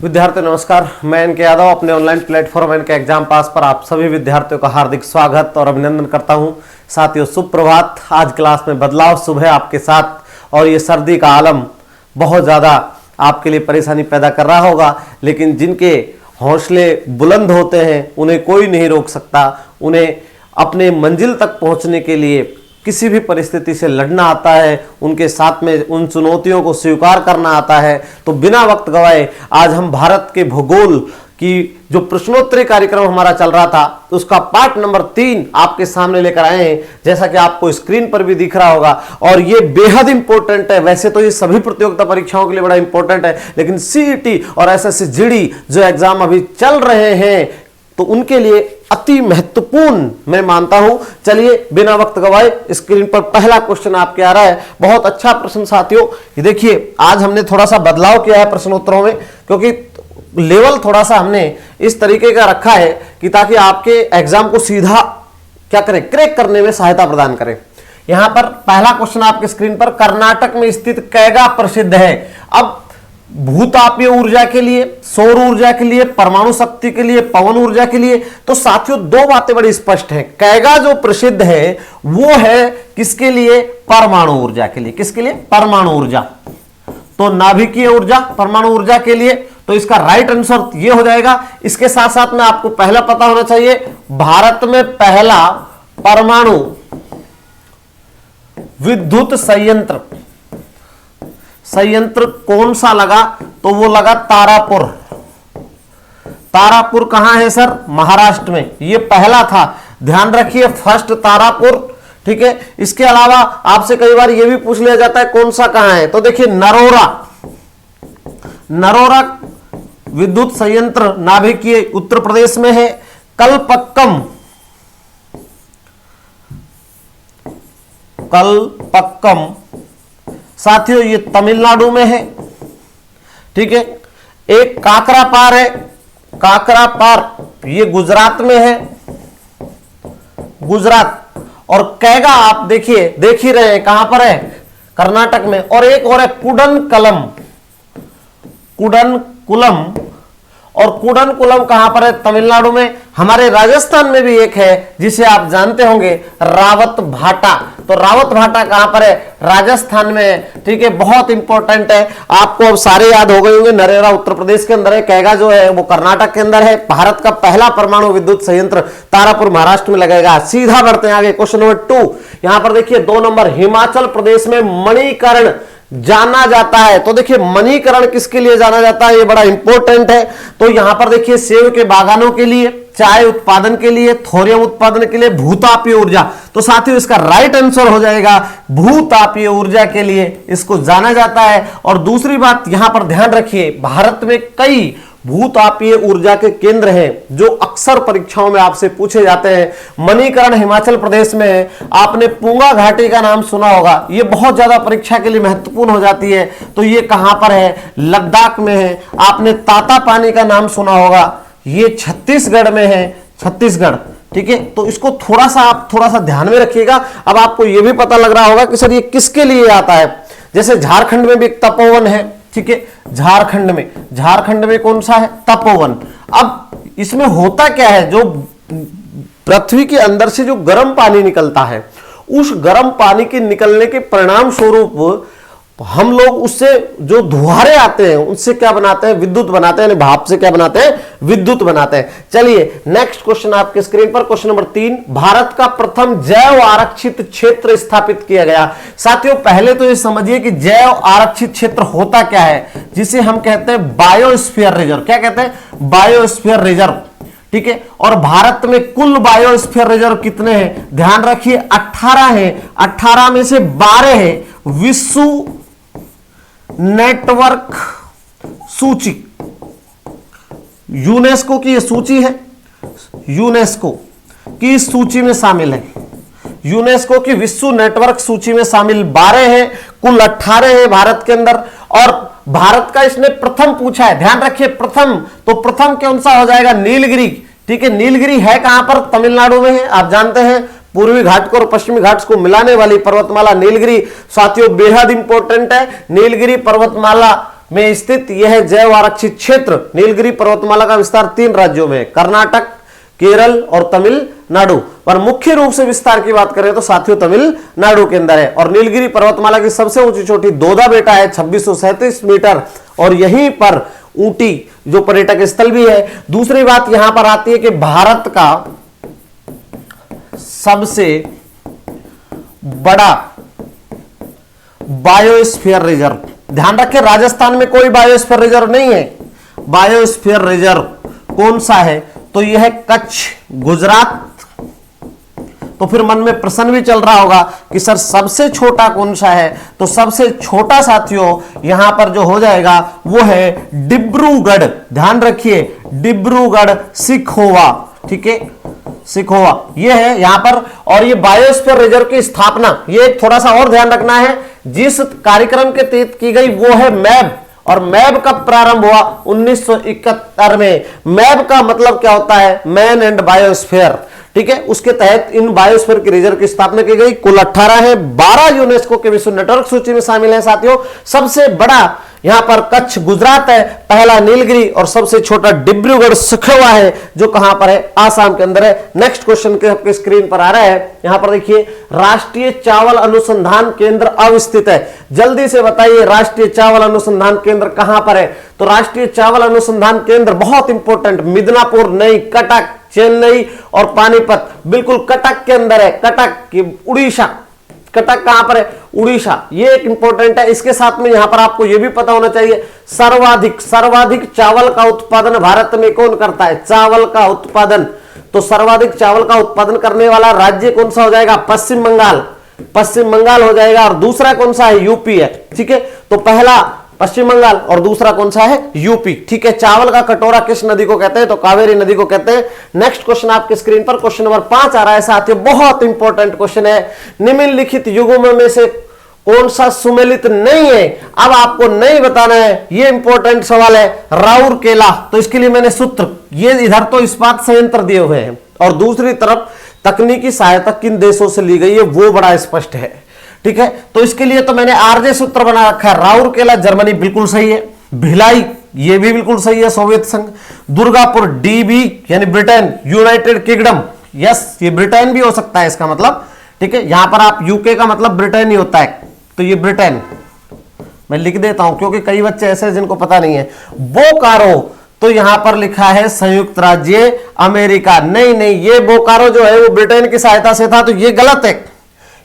विद्यार्थी नमस्कार, मैं एनके यादव अपने online platform NK exam pass पर आप सभी विद्यार्थियों का हार्दिक स्वागत और अभिनंदन करता हूं। साथियों सुप्रभात। आज क्लास में बदलाव सुबह आपके साथ, और ये सर्दी का आलम बहुत ज़्यादा आपके लिए परेशानी पैदा कर रहा होगा, लेकिन जिनके हौसले बुलंद होते हैं उन्हें कोई नहीं रोक सकता। उन्हें अपने मंजिल तक पहुंचने के लिए किसी भी परिस्थिति से लड़ना आता है, उनके साथ में उन चुनौतियों को स्वीकार करना आता है। तो बिना वक्त गवाए आज हम भारत के भूगोल की जो प्रश्नोत्तरी कार्यक्रम हमारा चल रहा था उसका पार्ट नंबर 3 आपके सामने लेकर आए हैं, जैसा कि आपको स्क्रीन पर भी दिख रहा होगा। और ये बेहद इंपॉर्टेंट है। वैसे तो ये सभी प्रतियोगिता परीक्षाओं के लिए बड़ा इंपॉर्टेंट है, लेकिन सीईटी और एसएससी जीडी जो एग्जाम अभी चल रहे हैं तो उनके लिए अति महत्वपूर्ण मैं मानता हूं। चलिए बिना वक्त गवाए स्क्रीन पर पहला क्वेश्चन आपके आ रहा है। बहुत अच्छा प्रश्न साथियों। ये देखिए, आज हमने थोड़ा सा बदलाव किया है प्रश्नोत्तरों में, क्योंकि लेवल थोड़ा सा हमने इस तरीके का रखा है कि ताकि आपके एग्जाम को सीधा क्या करें, क्रैक करने में सहायता प्रदान करें। यहां पर पहला क्वेश्चन आपके स्क्रीन पर, कर्नाटक में स्थित कैगा प्रसिद्ध है। अब भूतापीय ऊर्जा के लिए, सौर ऊर्जा के लिए, परमाणु शक्ति के लिए, पवन ऊर्जा के लिए, तो साथियों दो बातें बड़ी स्पष्ट हैं। कैगा जो प्रसिद्ध है वो है किसके लिए? परमाणु ऊर्जा के लिए। किसके लिए? परमाणु ऊर्जा। तो नाभिकीय ऊर्जा, परमाणु ऊर्जा के लिए। तो इसका राइट आंसर ये हो जाएगा। इसके साथ साथ में आपको पहला पता होना चाहिए, भारत में पहला परमाणु विद्युत संयंत्र कौन सा लगा? तो वो लगा तारापुर। तारापुर कहां है सर? महाराष्ट्र में। ये पहला था, ध्यान रखिए, फर्स्ट तारापुर। ठीक है। इसके अलावा आपसे कई बार ये भी पूछ लिया जाता है कौन सा कहां है, तो देखिए नरोरा विद्युत संयंत्र नाभिकीय उत्तर प्रदेश में है। कलपक्कम साथियों ये तमिलनाडु में है। ठीक है। एक काकरापार है, काकरापार ये गुजरात में है, गुजरात। और कैगा आप देखिए, देख ही रहे हैं कहां पर है? कर्नाटक में। और एक और है कुडनकुलम। और कुडनकुलम कहां पर है? तमिलनाडु में। हमारे राजस्थान में भी एक है जिसे आप जानते होंगे, रावत भाटा। तो रावत भाटा कहां पर है? राजस्थान में है। ठीक है, बहुत इंपॉर्टेंट है। आपको अब सारे याद हो गए होंगे। नरेरा उत्तर प्रदेश के अंदर है, कैगा जो है वो कर्नाटक के अंदर है। भारत का पहला परमाणु विद्युत संयंत्र तारापुर महाराष्ट्र में लगेगा। सीधा बढ़ते हैं आगे, क्वेश्चन नंबर 2। यहां पर देखिए 2 नंबर, हिमाचल प्रदेश में मणिकर्ण जाना जाता है। तो देखिए मणिकर्ण किसके लिए जाना जाता है, ये बड़ा इंपॉर्टेंट है। तो यहां पर देखिए सेब के बागानों के लिए, चाय उत्पादन के लिए, थोरियम उत्पादन के लिए, भूतापीय ऊर्जा। तो साथियों इसका राइट आंसर हो जाएगा भूतापीय ऊर्जा के लिए इसको जाना जाता है। और दूसरी बात यहां पर ध्यान रखिए, भारत में कई भूतापीय ऊर्जा के केंद्र हैं जो अक्सर परीक्षाओं में आपसे पूछे जाते हैं। मणिकर्ण हिमाचल प्रदेश में है। आपने पूंगा घाटी का नाम सुना होगा, ये बहुत ज्यादा परीक्षा के लिए महत्वपूर्ण हो जाती है। तो ये कहां पर है? लद्दाख में है। आपने तातापानी का नाम सुना होगा, ये छत्तीसगढ़ में है, छत्तीसगढ़। ठीक है। तो इसको थोड़ा सा ध्यान में रखिएगा। अब आपको यह भी पता लग रहा होगा कि सर ये किसके लिए आता है। जैसे झारखंड में भी एक तपोवन है। ठीक है, झारखंड में कौन सा है? तपोवन। अब इसमें होता क्या है, जो पृथ्वी के अंदर से जो गर्म पानी निकलता है, उस गर्म पानी के निकलने के परिणाम स्वरूप हम लोग उससे जो धुआरे आते हैं उससे क्या बनाते हैं? विद्युत बनाते हैं। भाप से क्या बनाते हैं? विद्युत बनाते हैं। चलिए नेक्स्ट क्वेश्चन आपके स्क्रीन पर, क्वेश्चन नंबर 3। भारत का प्रथम जैव आरक्षित क्षेत्र स्थापित किया गया। साथियों पहले तो ये समझिए कि जैव आरक्षित क्षेत्र होता क्या है, जिसे हम कहते हैं बायोस्फीयर रिजर्व। क्या कहते हैं? Biosphere reserve. ठीक है। और भारत में कुल बायोस्फीयर रिजर्व कितने हैं? ध्यान रखिए 18 है। 18 में से 12 है विश्व नेटवर्क सूची, यूनेस्को की यह सूची है, यूनेस्को की इस सूची में शामिल है। यूनेस्को की विश्व नेटवर्क सूची में शामिल 12 है, कुल 18 है भारत के अंदर। और भारत का इसने प्रथम पूछा है, ध्यान रखिए प्रथम। तो प्रथम कौन सा हो जाएगा? नीलगिरी। ठीक है। नीलगिरी है कहां पर? तमिलनाडु में है। आप जानते हैं पूर्वी घाट को और पश्चिमी घाट को मिलाने वाली पर्वतमाला नीलगिरी। साथियों बेहद इंपॉर्टेंट है। नीलगिरी पर्वतमाला में स्थित यह जैव आरक्षित क्षेत्र नीलगिरी पर्वतमाला का विस्तार 3 राज्यों में है, कर्नाटक, केरल और तमिलनाडु। पर मुख्य रूप से विस्तार की बात करें तो साथियों तमिलनाडु के अंदर है। और नीलगिरी पर्वतमाला की सबसे ऊंची चोटी दोदा बेटा है 2637 मीटर, और यहीं पर ऊटी जो पर्यटक स्थल भी है। दूसरी बात यहां पर आती है कि भारत का सबसे बड़ा बायोस्फीयर रिजर्व, ध्यान रखें राजस्थान में कोई बायोस्फीयर रिजर्व नहीं है। बायोस्फीयर रिजर्व कौन सा है? तो यह है कच्छ, गुजरात। तो फिर मन में प्रश्न भी चल रहा होगा कि सर सबसे छोटा कौन सा है? तो सबसे छोटा साथियों यहां पर जो हो जाएगा वो है डिब्रूगढ़। ध्यान रखिए डिब्रूगढ़ सिखोवा, ठीक है, सिखोवा ये है यहां पर। और ये बायोस्फीयर रिजर्व की स्थापना, ये थोड़ा सा और ध्यान रखना है, जिस कार्यक्रम के तहत की गई वो है मैब। और मैब कब प्रारंभ हुआ? 1971 में। मैब का मतलब क्या होता है? मैन एंड बायोस्फीयर, ठीक है। उसके तहत इन बायोस्फीयर के रिजर्व की स्थापना की गई। कुल 18 है, 12 यूनेस्को के विश्व नेटवर्क सूची में शामिल है साथियों। सबसे बड़ा यहां पर कच्छ गुजरात है, पहला नीलगिरी, और सबसे छोटा डिब्रूगढ़ सिखोवा है जो कहां पर है? आसाम के अंदर है। नेक्स्ट क्वेश्चन के आपके स्क्रीन पर आ रहा है, यहां पर देखिए राष्ट्रीय चावल अनुसंधान केंद्र अवस्थित है। जल्दी से बताइए राष्ट्रीय चावल अनुसंधान केंद्र कहां पर है? तो राष्ट्रीय चावल अनुसंधान केंद्र बहुत इंपॉर्टेंट, मिदनापुर, नई, कटक, चेन्नई और पानीपत, बिल्कुल कटक के अंदर है। कटक की उड़ीसा, कटक कहां पर है? उड़ीसा। ये एक इंपॉर्टेंट है। इसके साथ में यहां पर आपको यह भी पता होना चाहिए सर्वाधिक चावल का उत्पादन भारत में कौन करता है? चावल का उत्पादन, तो सर्वाधिक चावल का उत्पादन करने वाला राज्य कौन सा हो जाएगा? पश्चिम बंगाल, पश्चिम बंगाल हो जाएगा। और दूसरा कौन सा है? यूपी है, ठीक है। तो पहला पश्चिम बंगाल और दूसरा कौन सा है? यूपी, ठीक है। चावल का कटोरा किस नदी को कहते हैं? तो कावेरी नदी को कहते हैं। नेक्स्ट क्वेश्चन आपके स्क्रीन पर क्वेश्चन नंबर 5 आ रहा है साथियों, बहुत इंपॉर्टेंट क्वेश्चन है। निम्नलिखित युग्मों में से कौन सा सुमेलित नहीं है? अब आपको नहीं बताना है, ये इंपॉर्टेंट सवाल है। राउरकेला, तो इसके लिए मैंने सूत्र, ये इधर तो इस्पात संयंत्र दिए हुए हैं और दूसरी तरफ तकनीकी सहायता किन देशों से ली गई है वो बड़ा स्पष्ट है, ठीक है। तो इसके लिए तो मैंने आरजे सूत्र बना रखा है। राउरकेला जर्मनी बिल्कुल सही है, भिलाई ये भी बिल्कुल सही है, सोवियत संघ। दुर्गापुर डीबी यानी ब्रिटेन, यूनाइटेड किंगडम, यस ये ब्रिटेन भी हो सकता है इसका मतलब, ठीक है। यहां पर आप यूके का मतलब ब्रिटेन ही होता है, तो ये ब्रिटेन मैं लिख देता हूं क्योंकि कई बच्चे ऐसे हैं जिनको पता नहीं है। बोकारो, तो यहां पर लिखा है संयुक्त राज्य अमेरिका। नहीं नहीं, ये बोकारो जो है वो ब्रिटेन की सहायता से था, तो ये गलत है।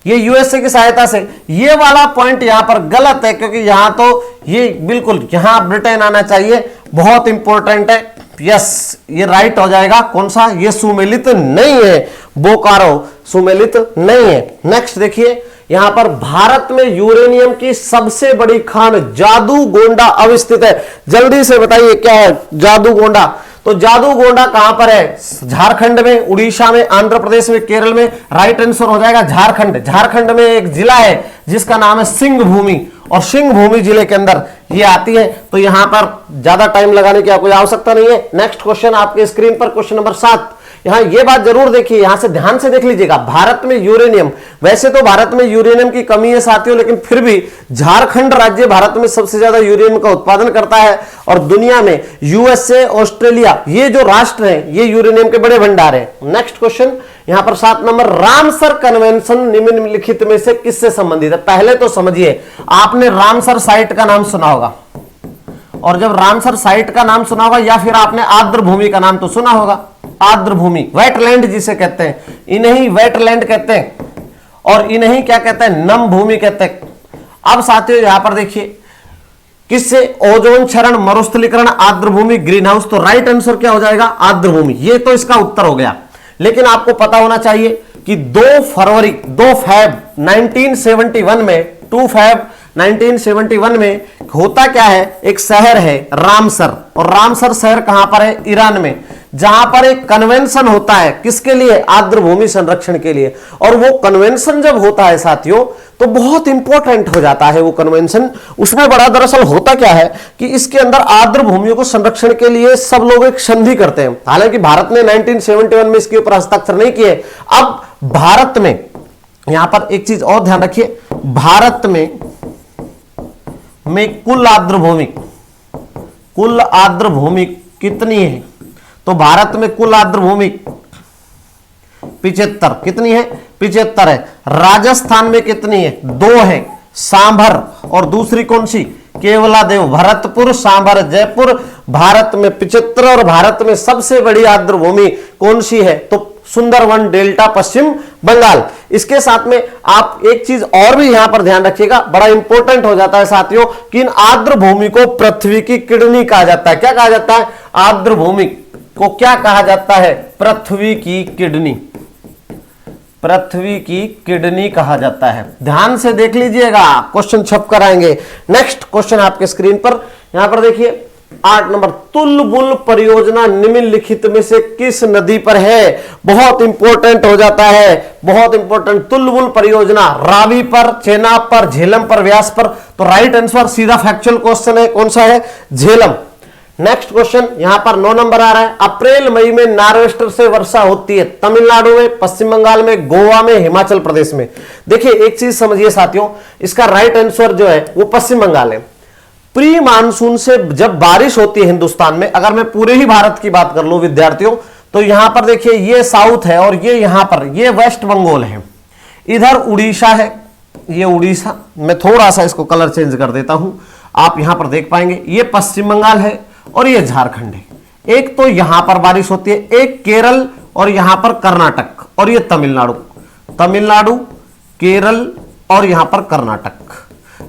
ये यूएसए की सहायता से, ये वाला पॉइंट यहां पर गलत है क्योंकि यहां तो ये बिल्कुल यहां ब्रिटेन आना चाहिए, बहुत इंपॉर्टेंट है। यस ये राइट हो जाएगा। कौन सा? ये सुमेलित नहीं है, बोकारो सुमेलित नहीं है। नेक्स्ट देखिए यहां पर भारत में यूरेनियम की सबसे बड़ी खान जादूगोंडा अवस्थित है। जल्दी से बताइए क्या है जादूगोंडा? तो जादूगोंडा कहां पर है? झारखंड में, उड़ीसा में, आंध्र प्रदेश में, केरल में। राइट आंसर हो जाएगा झारखंड। झारखंड में एक जिला है जिसका नाम है सिंह भूमि, और सिंह भूमि जिले के अंदर ये आती है। तो यहां पर ज्यादा टाइम लगाने की कोई आवश्यकता नहीं है। नेक्स्ट क्वेश्चन आपके स्क्रीन पर क्वेश्चन नंबर 7। यहां ये बात जरूर देखिए, यहां से ध्यान से देख लीजिएगा। भारत में यूरेनियम, वैसे तो भारत में यूरेनियम की कमी है साथियों, लेकिन फिर भी झारखंड राज्य भारत में सबसे ज्यादा यूरेनियम का उत्पादन करता है। और दुनिया में यूएसए, ऑस्ट्रेलिया, ये जो राष्ट्र हैं ये यूरेनियम के बड़े भंडार हैं। नेक्स्ट क्वेश्चन यहां पर 7 नंबर, रामसर कन्वेंशन निम्नलिखित में से किससे संबंधित है? पहले तो समझिए, आपने रामसर साइट का नाम सुना होगा, और जब रामसर साइट का नाम सुना होगा या फिर आपने आर्द्र भूमि का नाम तो सुना होगा। आर्द्र भूमि, वेटलैंड जिसे कहते हैं, इन्हीं वेटलैंड कहते हैं, और इन्हीं क्या कहते हैं? नम भूमि कहते हैं। अब साथियों यहां पर देखिए किससे? ओजोन क्षरण, मरुस्थलीकरण, आर्द्र भूमि, ग्रीन हाउस। तो राइट आंसर क्या हो जाएगा? आर्द्र भूमि। ये तो इसका उत्तर हो गया, लेकिन आपको पता होना चाहिए कि 2 फैब 1971 में, 2 फैब 1971 में होता क्या है? एक शहर है रामसर, और रामसर शहर कहां पर है? ईरान में, जहां पर एक कन्वेंशन होता है किसके लिए? आर्द्र भूमि संरक्षण के लिए। और वो कन्वेंशन जब होता है साथियों तो बहुत इंपॉर्टेंट हो जाता है वो कन्वेंशन। उसमें बड़ा दरअसल होता क्या है कि इसके अंदर आर्द्र भूमियों को संरक्षण के लिए सब लोग एक संधि करते हैं। हालांकि भारत ने 1971 में इसके ऊपर हस्ताक्षर नहीं किए। अब भारत में, यहां पर एक चीज और ध्यान रखिए, भारत में कुल आर्द्र भूमि, कुल आर्द्र भूमि कितनी है? तो भारत में कुल आर्द्र भूमि 75, कितनी है? 75 है। राजस्थान में कितनी है? 2 है, सांभर और दूसरी कौन सी? केवलादेव। भरतपुर, सांभर, जयपुर। भारत में 75 और भारत में सबसे बड़ी आर्द्र भूमि कौन सी है? तो सुंदरवन डेल्टा, पश्चिम बंगाल। इसके साथ में आप एक चीज और भी यहां पर ध्यान रखिएगा, बड़ा इंपॉर्टेंट हो जाता है साथियों, कि इन आर्द्र भूमि को पृथ्वी की किडनी कहा जाता है। क्या कहा जाता है? आर्द्र भूमि को क्या कहा जाता है? पृथ्वी की किडनी। पृथ्वी की किडनी कहा जाता है। ध्यान से देख लीजिएगा, क्वेश्चन छप कर आएंगे। नेक्स्ट क्वेश्चन आपके स्क्रीन पर, यहां पर देखिए 8 नंबर, तुलबुल परियोजना निम्नलिखित में से किस नदी पर है? बहुत इंपॉर्टेंट हो जाता है, बहुत इंपॉर्टेंट। तुलबुल परियोजना रावी पर, चेनाब पर, झेलम पर, व्यास पर। तो राइट आंसर सीधा फैक्चुअल क्वेश्चन है, कौन सा है? झेलम। नेक्स्ट क्वेश्चन यहां पर 9 नंबर आ रहा है, अप्रैल मई में नार्वेस्टर से वर्षा होती है तमिलनाडु में, पश्चिम बंगाल में, गोवा में, हिमाचल प्रदेश में। देखिए एक चीज समझिए साथियों, इसका राइट आंसर जो है वो पश्चिम बंगाल है। प्री मानसून से जब बारिश होती है हिंदुस्तान में, अगर मैं पूरे ही भारत की बात कर लूं विद्यार्थियों, तो यहां पर देखिए ये साउथ है और ये यहां पर ये वेस्ट बंगाल है, इधर उड़ीसा है, ये उड़ीसा। मैं थोड़ा सा इसको कलर चेंज कर देता हूं, आप यहां पर देख पाएंगे ये पश्चिम बंगाल है और ये झारखंड है। एक तो यहां पर बारिश होती है, एक केरल और यहां पर कर्नाटक, और ये तमिलनाडु। तमिलनाडु, केरल और यहां पर कर्नाटक।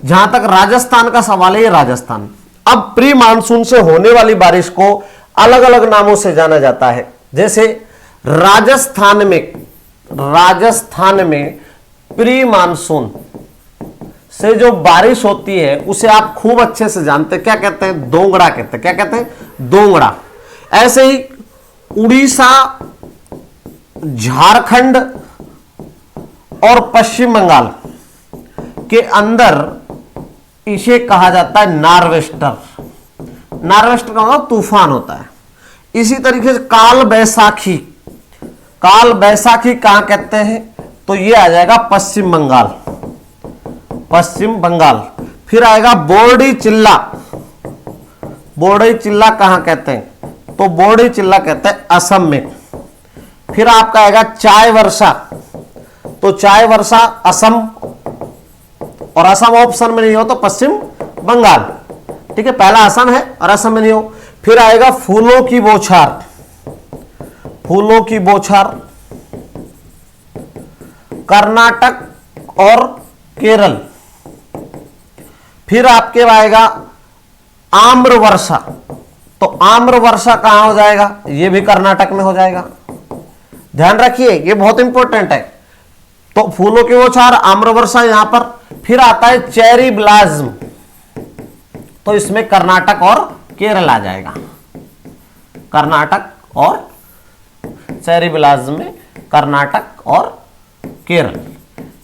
जहां तक राजस्थान का सवाल है, ये राजस्थान। अब प्री मानसून से होने वाली बारिश को अलग अलग नामों से जाना जाता है। जैसे राजस्थान में प्री मानसून से जो बारिश होती है उसे आप खूब अच्छे से जानते हैं, क्या कहते हैं? दोंगड़ा कहते हैं। क्या कहते हैं? दोंगड़ा। ऐसे ही उड़ीसा, झारखंड और पश्चिम बंगाल के अंदर इसे कहा जाता है नार्वेस्टर। नार्वेस्टर का मतलब तूफान होता है। इसी तरीके से काल बैसाखी, काल बैसाखी कहां कहते हैं? तो ये आ जाएगा पश्चिम बंगाल, पश्चिम बंगाल। फिर आएगा बोर्डी चिल्ला। बोर्डी चिल्ला कहां कहते हैं? तो बोर्डी चिल्ला कहते हैं असम में। फिर आपका आएगा चाय वर्षा, तो चाय वर्षा असम, और असम ऑप्शन में नहीं हो तो पश्चिम बंगाल। ठीक है, पहला असम है और असम में नहीं हो। फिर आएगा फूलों की बौछार, फूलों की बौछार कर्नाटक और केरल। फिर आपके आएगा आम्र वर्षा, तो आम्र वर्षा कहां हो जाएगा? ये भी कर्नाटक में हो जाएगा। ध्यान रखिए ये बहुत इंपॉर्टेंट है। तो फूलों की बौछार, आम्र वर्षा यहां पर। फिर आता है चेरी ब्लाज्म, तो इसमें कर्नाटक और केरल आ जाएगा। कर्नाटक और चेरी ब्लाज्म में कर्नाटक और केरल।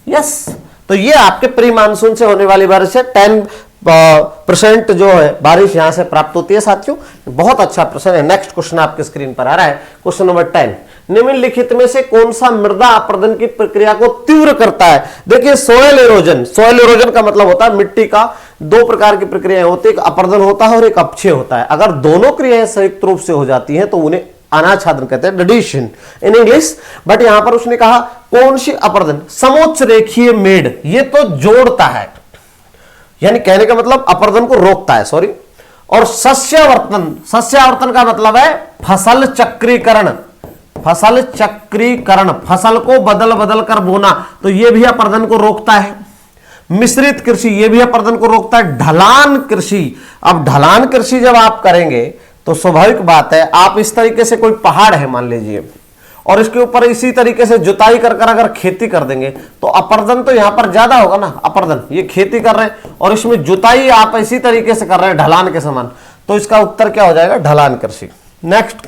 यस, तो ये आपके प्री मानसून से होने वाली बारिश है। 10% जो है बारिश यहां से प्राप्त होती है साथियों। बहुत अच्छा प्रश्न है। नेक्स्ट क्वेश्चन आपके स्क्रीन पर आ रहा है, क्वेश्चन नंबर 10, निम्नलिखित में से कौन सा मृदा अपर्दन की प्रक्रिया को तीव्र करता है? देखिए सोयल इरोजन, सोयल इरोजन का मतलब होता है मिट्टी का 2 प्रकार की प्रक्रियाएं होती है, एक अपर्दन होता है और एक अपक्षय होता है। अगर दोनों क्रियाएं संयुक्त रूप से हो जाती हैं तो उन्हें अनाच्छादन कहते हैं, एडिशन इन इंग्लिश। बट यहां पर उसने कहा कौन सी अपर्दन? समोच्च रेखीय मेड़, ये तो जोड़ता है, यानी कहने का मतलब अपर्दन को रोकता है, सॉरी। और सस्यावर्तन, सस्यावर्तन का मतलब है फसल चक्रीकरण, फसल चक्रीकरण, फसल को बदल बदल कर बोना, तो यह भी अपर्दन को रोकता है। मिश्रित कृषि, यह भी अपर्दन को रोकता है। ढलान कृषि, अब ढलान कृषि जब आप करेंगे तो स्वाभाविक बात है, आप इस तरीके से कोई पहाड़ है मान लीजिए और इसके ऊपर इसी तरीके से जुताई कर कर अगर खेती कर देंगे तो अपर्दन तो यहां पर ज्यादा होगा ना। अपर्दन, ये खेती कर रहे हैं और इसमें जुताई आप इसी तरीके से कर रहे हैं ढलान के समान, तो इसका उत्तर क्या हो जाएगा? ढलान कृषि। नेक्स्ट,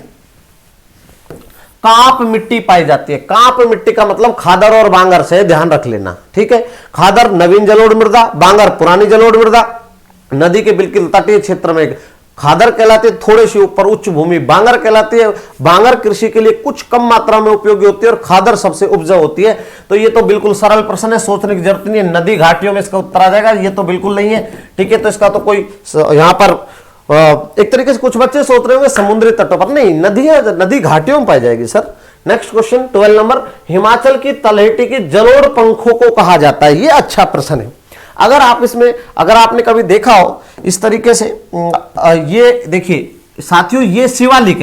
कांप मिट्टी पाई जाती है। कांप मिट्टी का मतलब खादर और बांगर से ध्यान रख लेना, ठीक है। खादर नवीन जलोढ़ मृदा, बांगर पुरानी जलोढ़ मृदा। नदी के बिल्कुल तटीय क्षेत्र में खादर कहलाती है, थोड़ी सी ऊपर उच्च भूमि बांगर कहलाती है। बांगर कृषि के लिए कुछ कम मात्रा में उपयोगी होती है और खादर सबसे उपजाऊ होती है। तो ये तो बिल्कुल सरल प्रश्न है, सोचने की जरूरत नहीं है। नदी घाटियों में इसका उत्तर आ जाएगा, ये तो बिल्कुल नहीं है, ठीक है। तो इसका तो कोई यहां पर एक तरीके से कुछ बच्चे सोच रहे होंगे समुद्री तटों पर, नहीं, नदी घाटियों में पाई जाएगी sir. Next question 12 number, Himachal की तलहटी की जलोढ़ पंखों को कहा जाता है। ये अच्छा प्रश्न है। अगर आपने कभी देखा हो इस तरीके से, ये देखिए साथियों, ये शिवालिक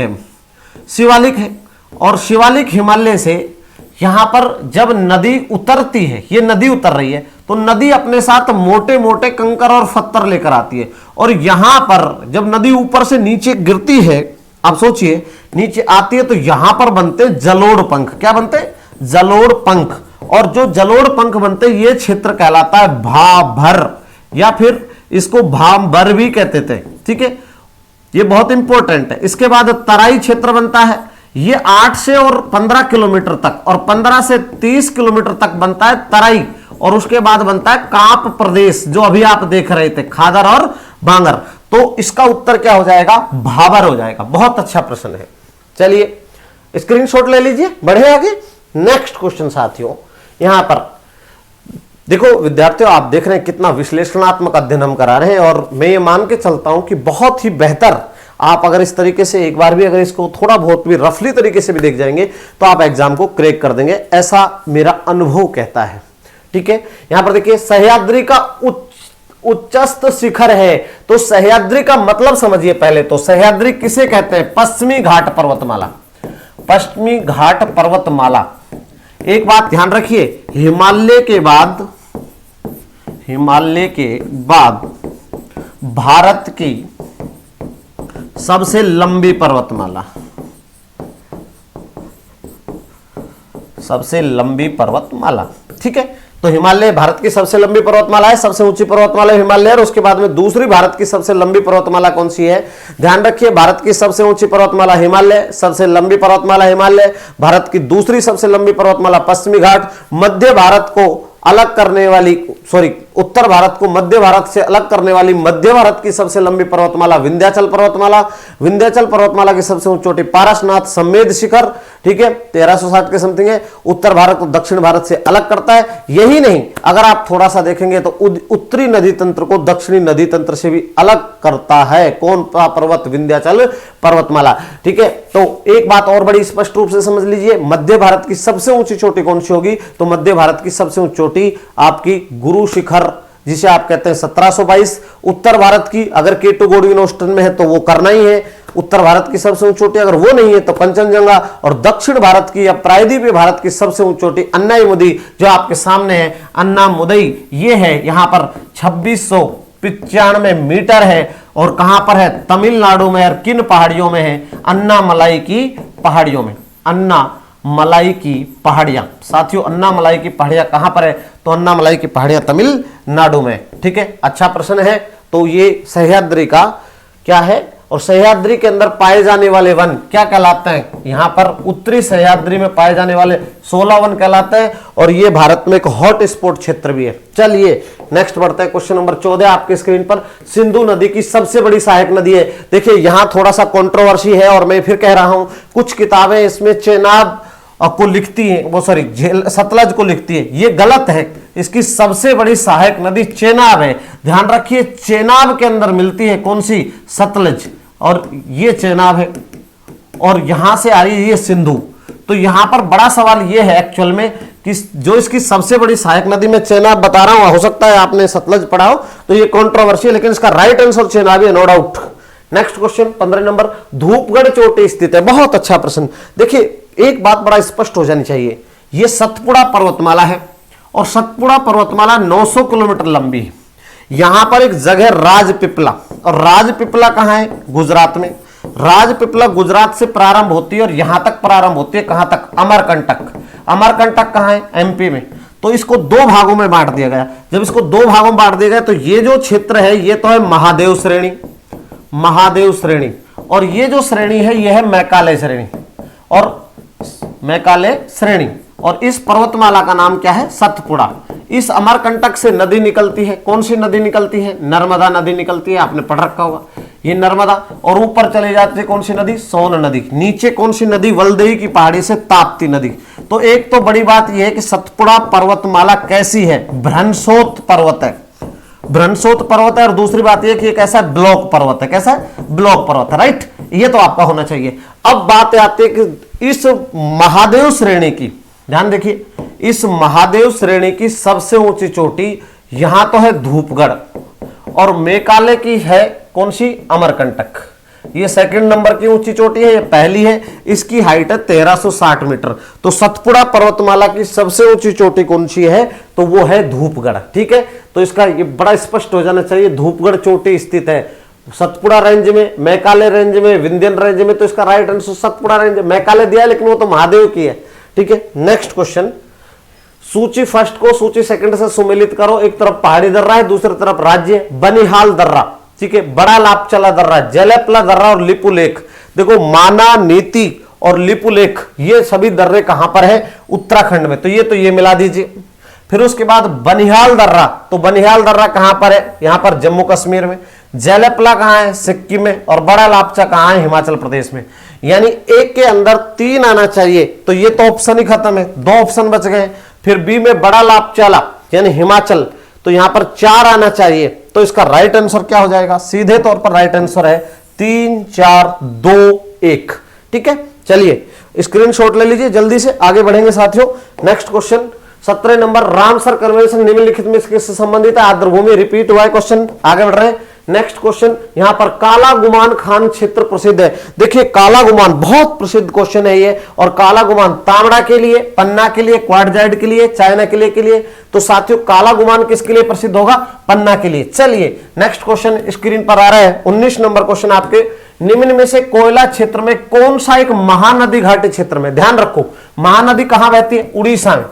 है और शिवालिक हिमालय से यहां पर जब नदी उतरती है, ये नदी उतर रही है, तो नदी अपने साथ मोटे मोटे कंकर और पत्थर लेकर आती है, और यहां पर जब नदी ऊपर से नीचे गिरती है, आप सोचिए नीचे आती है, तो यहां पर बनते जलोढ़ पंख। क्या बनते? जलोढ़ पंख। और जो जलोढ़ पंख बनते, ये क्षेत्र कहलाता है भाभर, या फिर इसको भाभर भी कहते थे। ठीक है, ये बहुत इंपॉर्टेंट है। इसके बाद तराई क्षेत्र बनता है, ये 8 से और 15 किलोमीटर तक और 15 से 30 किलोमीटर तक बनता है तराई, और उसके बाद बनता है काप प्रदेश, जो अभी आप देख रहे थे, खादर और बांगर। तो इसका उत्तर क्या हो जाएगा? भाबर हो जाएगा। बहुत अच्छा प्रश्न है। चलिए स्क्रीनशॉट ले लीजिए, बढ़े आगे। नेक्स्ट क्वेश्चन साथियों, यहां पर देखो विद्यार्थियों, आप देख रहे हैं कितना विश्लेषणात्मक अध्ययन हम करा रहे हैं, और मैं ये मान के चलता हूं कि बहुत ही बेहतर, आप अगर इस तरीके से एक बार भी अगर इसको थोड़ा बहुत भी रफली तरीके से भी देख जाएंगे तो आप एग्जाम को क्रैक कर देंगे, ऐसा मेरा अनुभव कहता है। ठीक है, यहां पर देखिए सह्याद्री का उच्चस्थ शिखर है, तो सह्याद्री का मतलब समझिए पहले तो। सह्याद्री किसे कहते हैं? पश्चिमी घाट पर्वतमाला। पश्चिमी घाट पर्वतमाला। एक बात ध्यान रखिए, हिमालय के बाद भारत की सबसे लंबी पर्वतमाला, सबसे लंबी पर्वतमाला। ठीक है, तो हिमालय भारत की सबसे लंबी पर्वतमाला है, सबसे ऊंची पर्वतमाला हिमालय है। और उसके बाद में दूसरी भारत की सबसे लंबी पर्वतमाला कौन सी है? ध्यान रखिए, भारत की सबसे ऊंची पर्वतमाला हिमालय, सबसे लंबी पर्वतमाला हिमालय, भारत की दूसरी सबसे लंबी पर्वतमाला पश्चिमी घाट, मध्य भारत को अलग करने वाली, उत्तर भारत को मध्य भारत से अलग करने वाली मध्य भारत की सबसे लंबी पर्वतमाला विंध्याचल पर्वतमाला। विंध्याचल पर्वतमाला की सबसे ऊंची चोटी पारसनाथ समेद शिखर। ठीक है, 1360 के समथिंग है। उत्तर भारत को दक्षिण भारत से अलग करता है। यही नहीं, अगर आप थोड़ा सा देखेंगे तो उत्तरी नदी तंत्र को दक्षिणी नदी तंत्र से भी अलग करता है। कौन सा पर्वत? विंध्याचल पर्वतमाला। ठीक है, तो एक बात और बड़ी स्पष्ट रूप से समझ लीजिए, मध्य भारत की सबसे ऊंची चोटी कौन सी होगी? तो मध्य भारत की सबसे ऊंची चोटी आपकी गुरु शिखर, जिसे आप कहते हैं 1722। उत्तर भारत की अगर केटू गोडविन ऑस्टन में है तो वो करना ही है। उत्तर भारत की सबसे ऊंची चोटी अगर वो नहीं है तो कंचनजंगा। और दक्षिण भारत की या प्रायद्वीपीय भारत की सबसे ऊंची चोटी अन्नामुदी, जो आपके सामने है, अन्नामुदई, ये है। यहां पर 2695 मीटर है। और कहां पर है? तमिलनाडु में। और किन पहाड़ियों में है? अन्नामलाई की पहाड़ियों में। अन्नामलाई की पहाड़ियां साथियों, अन्नामलाई की पहाड़ियां कहां पर है? तो अन्नामलाई की पहाड़ियां तमिलनाडु में। ठीक है, अच्छा प्रश्न है। तो ये सह्याद्री का क्या है? और सह्याद्री के अंदर पाए जाने वाले वन क्या कहलाते हैं? यहां पर उत्तरी सह्याद्री में पाए जाने वाले 16 वन कहलाते हैं, और ये भारत में एक हॉट स्पॉट क्षेत्र भी है। चलिए नेक्स्ट बढ़ते हैं, क्वेश्चन नंबर 14 आपके स्क्रीन पर। सिंधु नदी की सबसे बड़ी सहायक नदी है। देखिए यहां थोड़ा सा कंट्रोवर्सी है, और मैं फिर कह रहा हूं, कुछ किताबें इसमें चेनाब को लिखती है, वो सतलज को लिखती है, ये गलत है। इसकी सबसे बड़ी सहायक नदी चेनाब है। ध्यान रखिए, चेनाब के अंदर मिलती है कौन सी? सतलज। और ये चेनाब है, और यहां से आ रही है ये सिंधु। तो यहां पर बड़ा सवाल ये है एक्चुअल में कि जो इसकी सबसे बड़ी सहायक नदी में चेनाब बता रहा हूं, हो सकता है आपने सतलज पढ़ा हो, तो ये कंट्रोवर्सी है, लेकिन इसका राइट आंसर चेनाब है, no doubt. Next question 15 number, Dhupgarh चोटी स्थित है। बहुत अच्छा प्रश्न। देखिए एक बात बड़ा स्पष्ट हो जानी चाहिए, यह सतपुड़ा पर्वतमाला है, और सतपुड़ा पर्वतमाला 900 किलोमीटर लंबी है। यहां पर एक जगह राजपीपला, और राजपीपला कहां है? गुजरात में। राजपीपला गुजरात से प्रारंभ होती है और यहां तक प्रारंभ होती है, कहां तक? अमरकंटक। अमरकंटक कहां है? एमपी में। तो इसको दो भागों में बांट दिया गया। जब इसको दो भागों में बांट दिया गया तो ये जो क्षेत्र है ये तो है महादेव श्रेणी, महादेव श्रेणी, और ये जो श्रेणी है यह है मैकाले श्रेणी, और मैकाले श्रेणी। और इस पर्वतमाला का नाम क्या है? सतपुड़ा। इस अमरकंटक से नदी निकलती है। कौन सी नदी निकलती है? नर्मदा नदी निकलती है, आपने पढ़ रखा होगा ये नर्मदा। और ऊपर चले जाती है कौन सी नदी? सोन नदी। नीचे कौन सी नदी? वलदेही की पहाड़ी से ताप्ती नदी। तो एक तो बड़ी बात यह है कि सतपुड़ा पर्वतमाला कैसी है? भ्रंशोत पर्वत है। भ्रंशोत पर्वत है और दूसरी बात यह कि एक ऐसा ब्लॉक पर्वत है। कैसा है? ब्लॉक पर्वत है, राइट। ये तो आपका होना चाहिए। अब बात आती है कि इस महादेव श्रेणी की, ध्यान देखिए, इस महादेव श्रेणी की सबसे ऊंची चोटी यहां तो है धूपगढ़ और मेघालय की है कौन सी? अमरकंटक। ये सेकंड नंबर की ऊंची चोटी है, ये पहली है, इसकी हाइट है 1360 मीटर। तो सतपुड़ा पर्वतमाला की सबसे ऊंची चोटी कौन सी है? तो वो है धूपगढ़। ठीक है, तो इसका ये बड़ा स्पष्ट हो जाना चाहिए। धूपगढ़ चोटी स्थित है सतपुड़ा रेंज में, मेघालय रेंज में, विंध्यन रेंज में। तो इसका right answer Satpura range. Meghalaya दिया लेकिन वो तो महादेव की है। ठीक है, नेक्स्ट क्वेश्चन, सूची फर्स्ट को सूची सेकंड से सुमेलित करो। एक तरफ पहाड़ी दर्रा है, दूसरी तरफ राज्य बनिहाल दर्रा, ठीक है, बड़ा लापचला दर्रा, जलेपला दर्रा और लिपुलेख। देखो माना, नीति और लिपुलेख ये सभी दर्रे कहां पर है? उत्तराखंड में। तो ये मिला दीजिए। फिर उसके बाद बनिहाल दर्रा, तो बनिहाल दर्रा कहां पर है? यहां पर जम्मू कश्मीर में। जलेपला कहां है? सिक्किम में। और बड़ा लापचा कहां है? हिमाचल प्रदेश में। यानी एक के अंदर 3 आना चाहिए। तो ये तो ऑप्शन ही खत्म है, 2 ऑप्शन बच गए। फिर बी में बड़ा लापचाला यानी हिमाचल, तो यहां पर 4 आना चाहिए। तो इसका राइट आंसर क्या हो जाएगा? सीधे तौर पर राइट आंसर है 3 4 2 1। ठीक है, चलिए स्क्रीनशॉट ले लीजिए, जल्दी से आगे बढ़ेंगे साथियों। Next question 17 number, Ramsar convention निम्नलिखित में किससे संबंधित है? आर्द्रभूमि रिपीट हुआ है क्वेश्चन। आगे बढ़ रहे हैं। नेक्स्ट क्वेश्चन, यहां पर काला गुमान खान क्षेत्र प्रसिद्ध है। देखिए काला गुमान बहुत प्रसिद्ध क्वेश्चन है ये। और काला गुमान तांबड़ा के लिए, पन्ना के लिए, क्वार्टजाइट के लिए, चाइना के लिए। तो साथियों काला गुमान किसके लिए प्रसिद्ध होगा? पन्ना के लिए। चलिए नेक्स्ट क्वेश्चन स्क्रीन पर आ रहा है, 19 नंबर क्वेश्चन आपके। निम्न में से कोयला क्षेत्र में कौन सा एक महानदी घाटी क्षेत्र में? ध्यान रखो महानदी कहां बहती है? उड़ीसा में।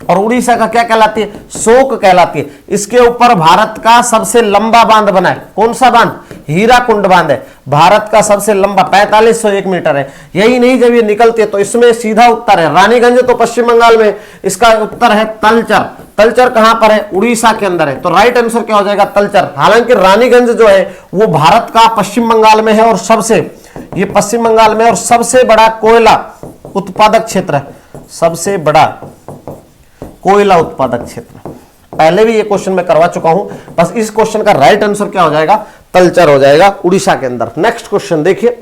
और उड़ीसा का क्या कहलाती है? शोक कहलाती है। इसके ऊपर भारत का सबसे लंबा बांध बना है। कौन सा बांध? हीराकुंड बांध है। भारत का सबसे लंबा 4501 मीटर है। यही नहीं, जब ये निकलती है तो इसमें सीधा उत्तर है रानीगंज, तो पश्चिम बंगाल में। इसका उत्तर है तलचर। तलचर कहां पर है? उड़ीसा के अंदर है। तो राइट आंसर क्या हो जाएगा? तलचर। हालांकि रानीगंज जो है वो भारत का पश्चिम बंगाल में है और ये पश्चिम बंगाल में और सबसे बड़ा कोयला उत्पादक क्षेत्र है। सबसे बड़ा कोयला उत्पादक क्षेत्र। पहले भी ये क्वेश्चन मैं करवा चुका हूं, बस इस क्वेश्चन का राइट आंसर क्या हो जाएगा? तलचर हो जाएगा, उड़ीसा के अंदर। नेक्स्ट क्वेश्चन देखिए,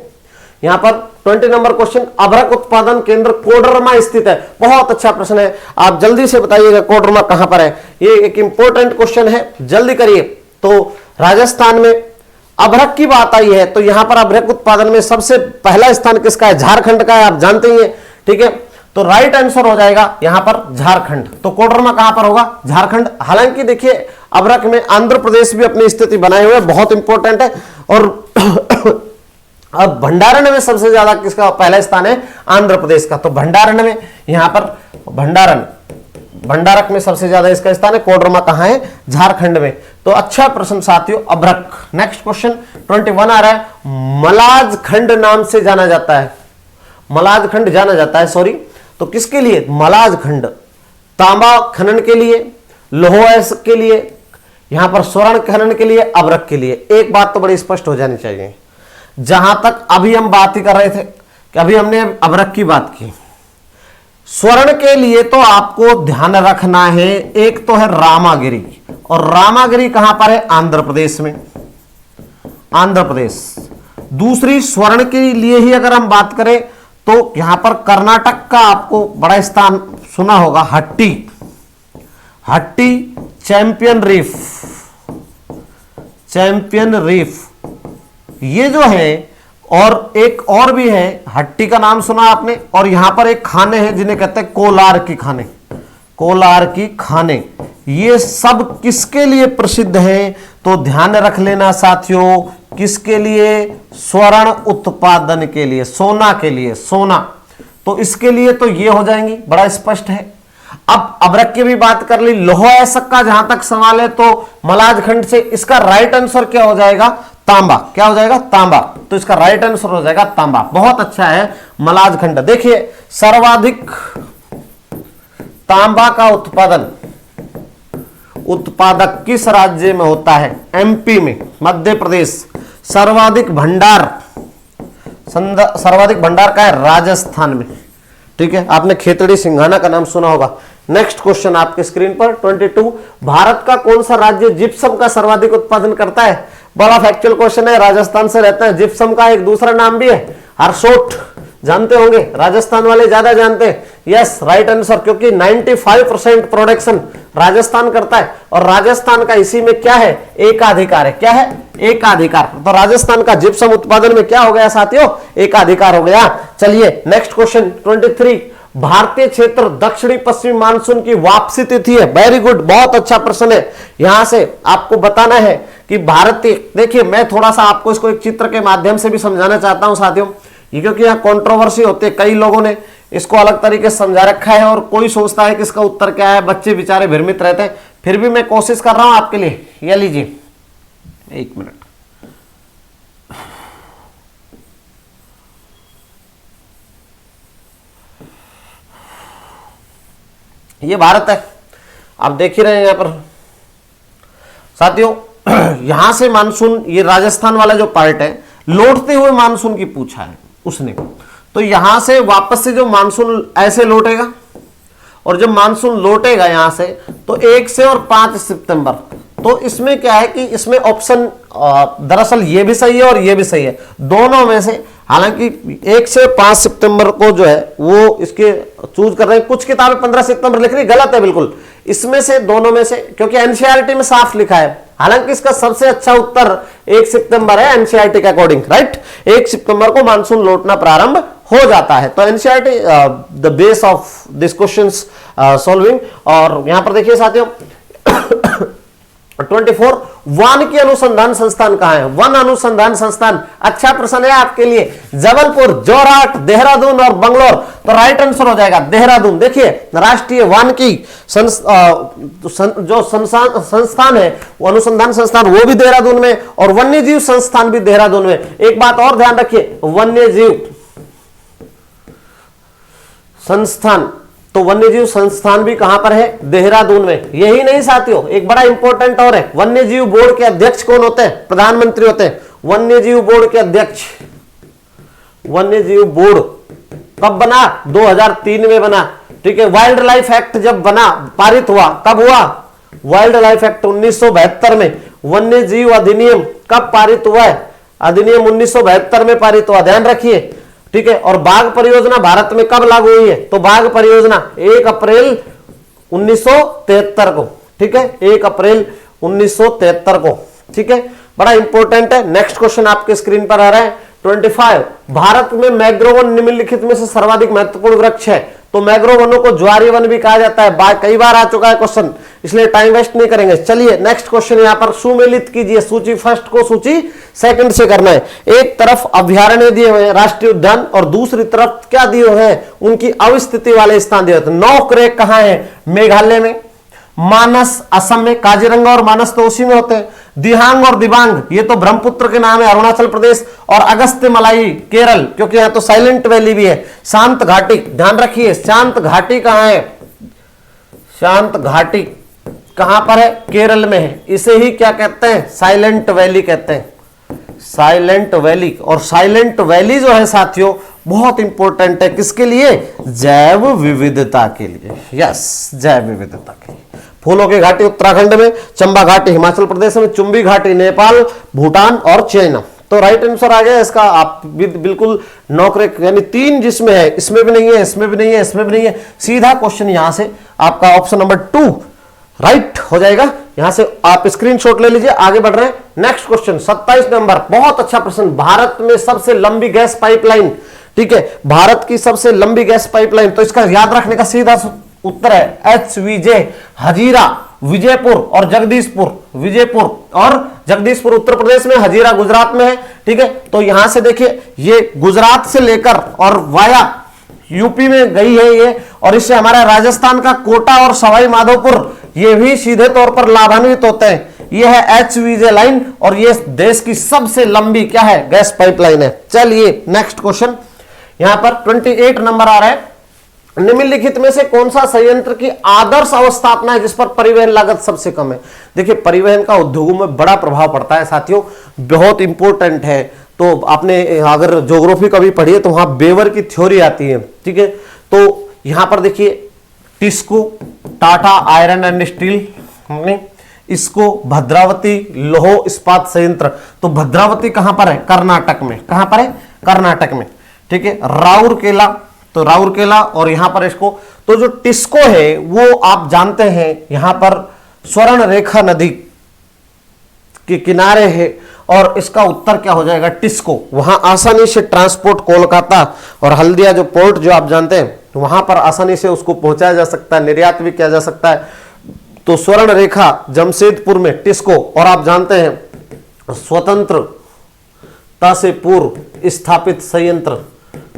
यहां पर 20 नंबर क्वेश्चन, अभ्रक उत्पादन केंद्र कोडरमा स्थित है। बहुत अच्छा प्रश्न है, आप जल्दी से बताइएगा कोडरमा कहां पर है। ये एक इंपॉर्टेंट क्वेश्चन है, जल्दी करिए। तो राजस्थान में अभ्रक की बात आई है, तो यहां पर अभ्रक उत्पादन में सबसे पहला स्थान किसका है? झारखंड का है, आप जानते ही हैं। ठीक है, तो राइट आंसर हो जाएगा यहां पर झारखंड। तो कोडरमा कहां पर होगा? झारखंड। हालांकि देखिए अभ्रक में आंध्र प्रदेश भी अपनी स्थिति बनाए हुए, बहुत इंपॉर्टेंट है। और अब भंडारण में सबसे ज्यादा किसका पहला स्थान है? आंध्र प्रदेश का। तो भंडारण में यहां पर भंडारक में सबसे ज्यादा इसका स्थान है। कोडरमा कहां है? झारखंड में। तो अच्छा प्रश्न साथियों, अभ्रक। नेक्स्ट क्वेश्चन 21 आ रहा है, मलाज खंड नाम से जाना जाता है। मलाज खंड जाना जाता है, सॉरी। तो किसके लिए? मलाज खंड। तांबा खनन के लिए, लोह के लिए, यहां पर स्वर्ण खनन के लिए, अभ्रक के लिए। एक बात तो बड़ी स्पष्ट हो जानी चाहिए, जहां तक अभी हम बात ही कर रहे थे कि अभी हमने अभ्रक की बात की। स्वर्ण के लिए तो आपको ध्यान रखना है, एक तो है रामागिरी, और रामागिरी कहां पर है? आंध्र प्रदेश में, आंध्र प्रदेश। दूसरी स्वर्ण के लिए ही अगर हम बात करें तो यहां पर कर्नाटक का आपको बड़ा स्थान सुना होगा, हट्टी, हट्टी चैंपियन रीफ, चैंपियन रीफ ये जो है। और एक और भी है, हट्टी का नाम सुना आपने। और यहां पर एक खाने हैं जिन्हें कहते हैं कोलार की खाने, कोलार की खाने। ये सब किसके लिए प्रसिद्ध हैं? तो ध्यान रख लेना साथियों, किसके लिए? स्वर्ण उत्पादन के लिए, सोना के लिए, सोना। तो इसके लिए तो ये हो जाएंगी, बड़ा स्पष्ट है। अब अभ्रक की भी बात कर ली, लोह अयस्क का जहां तक सवाल है तो मलाज खंड से इसका राइट आंसर क्या हो जाएगा? तांबा। क्या हो जाएगा? तांबा। तो इसका राइट आंसर हो जाएगा तांबा। बहुत अच्छा है, मलाज खंड। देखिए सर्वाधिक तांबा का उत्पादक किस राज्य में होता है? एमपी में, मध्य प्रदेश। सर्वाधिक भंडार का है राजस्थान में। ठीक है, आपने खेतड़ी सिंघाना का नाम सुना होगा, नेक्स्ट क्वेश्चन आपके स्क्रीन पर 22, भारत का कौन सा राज्य जिप्सम का सर्वाधिक उत्पादन करता है? बड़ा फैक्चुअल क्वेश्चन है, राजस्थान से रहता है। जिप्सम का एक दूसरा नाम भी है हरसोट, जानते होंगे, राजस्थान वाले ज्यादा जानते हैं। यस, राइट आंसर, क्योंकि 95% प्रोडक्शन राजस्थान करता है और राजस्थान का इसी में क्या है, एकाधिकार है। क्या है? एकाधिकार। तो राजस्थान का जिप्सम उत्पादन में क्या हो गया साथियों? एकाधिकार हो गया। चलिए नेक्स्ट क्वेश्चन 23, भारतीय क्षेत्र दक्षिणी पश्चिमी मानसून की वापसी तिथि है। वेरी गुड, बहुत अच्छा प्रश्न है। यहां से आपको बताना है कि भारतीय, देखिए मैं थोड़ा सा आपको इसको एक चित्र के माध्यम से भी समझाना चाहता हूं साथियों, ये क्योंकि यहाँ कंट्रोवर्सी होती है, कई लोगों ने इसको अलग तरीके से समझा रखा है और कोई सोचता है कि इसका उत्तर क्या है, बच्चे बेचारे भ्रमित रहते हैं। फिर भी मैं कोशिश कर रहा हूं आपके लिए। ये लीजिए, एक मिनट, ये भारत है, आप देख ही रहे हैं यहां पर साथियों। यहां से मानसून, ये राजस्थान वाला जो पार्ट है, लौटते हुए मानसून की पूछा है उसने। तो यहां से वापस से जो मानसून ऐसे लौटेगा और जब मानसून लौटेगा यहां से, तो 1 से और 5 सितंबर, तो इसमें क्या है कि इसमें ऑप्शन दरअसल ये भी सही है और ये भी सही है, दोनों में से। हालांकि 1 से 5 सितंबर को जो है वो इसके चूज कर रहे हैं, कुछ किताबें 15 सितंबर लिख रही, गलत है बिल्कुल। इसमें से, दोनों में से, क्योंकि एनसीईआरटी में साफ लिखा है। हालांकि इसका सबसे अच्छा उत्तर 1 सितंबर है एनसीईआरटी के अकॉर्डिंग, राइट। 1 सितंबर को मानसून लौटना प्रारंभ हो जाता है। तो NCERT the base of this questions solving. और यहां पर देखिए साथियों 24, वानिकी अनुसंधान संस्थान कहां है? वन अनुसंधान संस्थान, अच्छा प्रश्न है आपके लिए। जबलपुर, जोरहाट, देहरादून और बंगलोर। तो राइट आंसर हो जाएगा देहरादून। देखिए राष्ट्रीय वानिकी जो संस्थान है, वो अनुसंधान संस्थान, वो भी देहरादून में, और वन्यजीव संस्थान भी देहरादून में। एक बात और ध्यान रखिए, वन्यजीव संस्थान, तो वन्यजीव संस्थान भी कहां पर है? देहरादून में। यही नहीं साथियों, एक बड़ा इंपॉर्टेंट और है, वन्यजीव बोर्ड के अध्यक्ष कौन होते हैं? प्रधानमंत्री होते हैं। वन्यजीव बोर्ड के अध्यक्ष, वन्यजीव बोर्ड कब बना? 2003 में बना, ठीक है। वाइल्ड लाइफ एक्ट जब बना, पारित हुआ, कब हुआ? वाइल्ड लाइफ एक्ट 1972 में। वन्यजीव अधिनियम कब पारित हुआ है? अधिनियम 1972 में पारित हुआ, ध्यान रखिए, ठीक है। और बाघ परियोजना भारत में कब लागू हुई है? तो बाघ परियोजना 1 अप्रैल 1973 को, ठीक है, 1 अप्रैल 1973 को, ठीक है। बड़ा इंपॉर्टेंट है। नेक्स्ट क्वेश्चन आपके स्क्रीन पर आ रहा है 25, भारत में मैंग्रोव वन निम्नलिखित में से सर्वाधिक महत्वपूर्ण वृक्ष है। तो मैंग्रोव वनों को ज्वारी वन भी कहा जाता है, कई बार आ चुका है क्वेश्चन, इसलिए टाइम वेस्ट नहीं करेंगे। चलिए नेक्स्ट क्वेश्चन यहां पर सुमेलित कीजिए, सूची फर्स्ट को सूची सेकंड से करना है। एक तरफ अभ्यारण्य दिए हुए हैं, राष्ट्रीय उद्यान, और दूसरी तरफ क्या दिए हुए हैं? उनकी अवस्थिति वाले स्थान दिए हुए हैं। 9 क्रैक कहां है? मेघालय में, मानस असम में, काजीरंगा और मानस तो उसी में होते हैं। दिहांग और दिबांग ये तो ब्रह्मपुत्र के नाम है, अरुणाचल प्रदेश, और अगस्त्य मलाई केरल, क्योंकि यहां तो साइलेंट वैली भी है। शांत घाटी, ध्यान रखिए, शांत घाटी कहां है? शांत घाटी कहां पर है? केरल में है। इसे ही क्या कहते हैं? साइलेंट वैली कहते हैं, साइलेंट वैली। और साइलेंट वैली जो है साथियों बहुत इंपॉर्टेंट है, किसके लिए? जैव विविधता के लिए। यस, जैव विविधता के लिए। फूलों की घाटी उत्तराखंड में, चंबा घाटी हिमाचल प्रदेश में, चुंबी घाटी नेपाल, भूटान और चाइना। तो राइट आंसर आ गया इसका। आप बिल्कुल 9 क्रैक, यानी 3 जिसमें है, इसमें भी नहीं है, इसमें भी नहीं है, इसमें भी नहीं है। सीधा क्वेश्चन यहां से आपका ऑप्शन नंबर 2 राइट हो जाएगा। यहां से आप स्क्रीनशॉट ले लीजिए, आगे बढ़ रहे हैं। नेक्स्ट क्वेश्चन 27 नंबर, बहुत अच्छा प्रश्न। भारत में सबसे लंबी गैस पाइपलाइन, ठीक है, भारत की सबसे लंबी गैस पाइपलाइन, तो इसका याद रखने का सीधा उत्तर है HVJ, हजीरा विजयपुर और जगदीशपुर, विजयपुर और जगदीशपुर उत्तर प्रदेश में, हजीरा गुजरात में है, ठीक है। तो यहां से देखिए ये गुजरात से लेकर और वाया यूपी में गई है ये, और इससे हमारा राजस्थान का कोटा और सवाई माधोपुर ये भी सीधे तौर पर लाभान्वित होते हैं। ये है HVJ लाइन, और ये देश की सबसे लंबी क्या है? गैस पाइपलाइन है। चलिए नेक्स्ट क्वेश्चन यहां पर 28 नंबर आ रहा है, निम्नलिखित में से कौन सा संयंत्र की आदर्श अवस्थापना है जिस पर परिवहन लागत सबसे कम है? देखिए परिवहन का उद्योगों में बड़ा प्रभाव पड़ता है साथियों, बहुत इंपॉर्टेंट है। तो आपने अगर ज्योग्राफी कभी पढ़ी है तो वहां बेवर की थ्योरी आती है, ठीक है। तो यहां पर देखिए TISCO, Tata iron and steel company, इसको भद्रावती लौह इस्पात संयंत्र, तो भद्रावती कहां पर है? कर्नाटक में। कहां पर है? कर्नाटक में। ठीक है। राउरकेला, तो राउरकेला, और यहां पर इसको, तो जो टिस्को है वो आप जानते हैं यहां पर स्वर्ण रेखा नदी के किनारे है, और इसका उत्तर क्या हो जाएगा? टिस्को। वहां आसानी से ट्रांसपोर्ट कोलकाता और हल्दिया जो पोर्ट जो आप जानते हैं, तो वहां पर आसानी से उसको पहुंचाया जा सकता है, निर्यात भी किया जा सकता है। तो स्वर्ण रेखा जमशेदपुर में टिस्को, और आप जानते हैं स्वतंत्रता से पूर्व स्थापित संयंत्र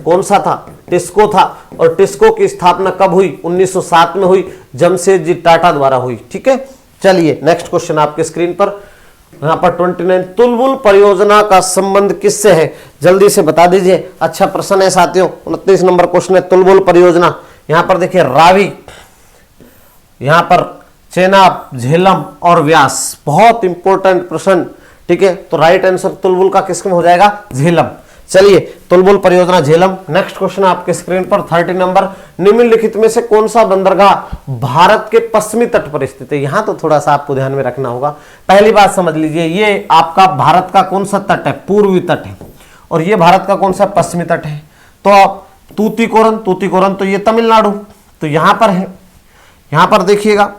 कौन सा था? टिस्को था। और टिस्को की स्थापना कब हुई? 1907 में हुई, जमशेदजी टाटा द्वारा हुई। ठीक है। चलिए नेक्स्ट क्वेश्चन आपके स्क्रीन पर, यहां पर 29, तुलबुल परियोजना का संबंध किससे है? जल्दी से बता दीजिए। अच्छा प्रश्न है साथियों। 29 नंबर क्वेश्चन है, तुलबुल परियोजना। यहां पर देखिए रावी, यहां पर चेनाब, झेलम और व्यास, बहुत इंपॉर्टेंट प्रश्न। ठीक है। तो राइट आंसर तुलबुल का किसमें हो जाएगा? झेलम। चलिए तुलबुल परियोजना झेलम। नेक्स्ट क्वेश्चन आपके स्क्रीन पर 30 नंबर, निम्नलिखित में से कौन सा बंदरगाह भारत के पश्चिमी तट पर स्थित है? यहां तो थोड़ा सा आपको ध्यान में रखना होगा। पहली बात समझ लीजिए, ये आपका भारत का कौन सा तट है? पूर्वी तट है, और ये भारत का कौन सा पश्चिमी तट है? तो आप तूतीकोरन, तूतीकोरन तो ये तमिलनाडु, तो यहां पर है। यहां पर देखिएगा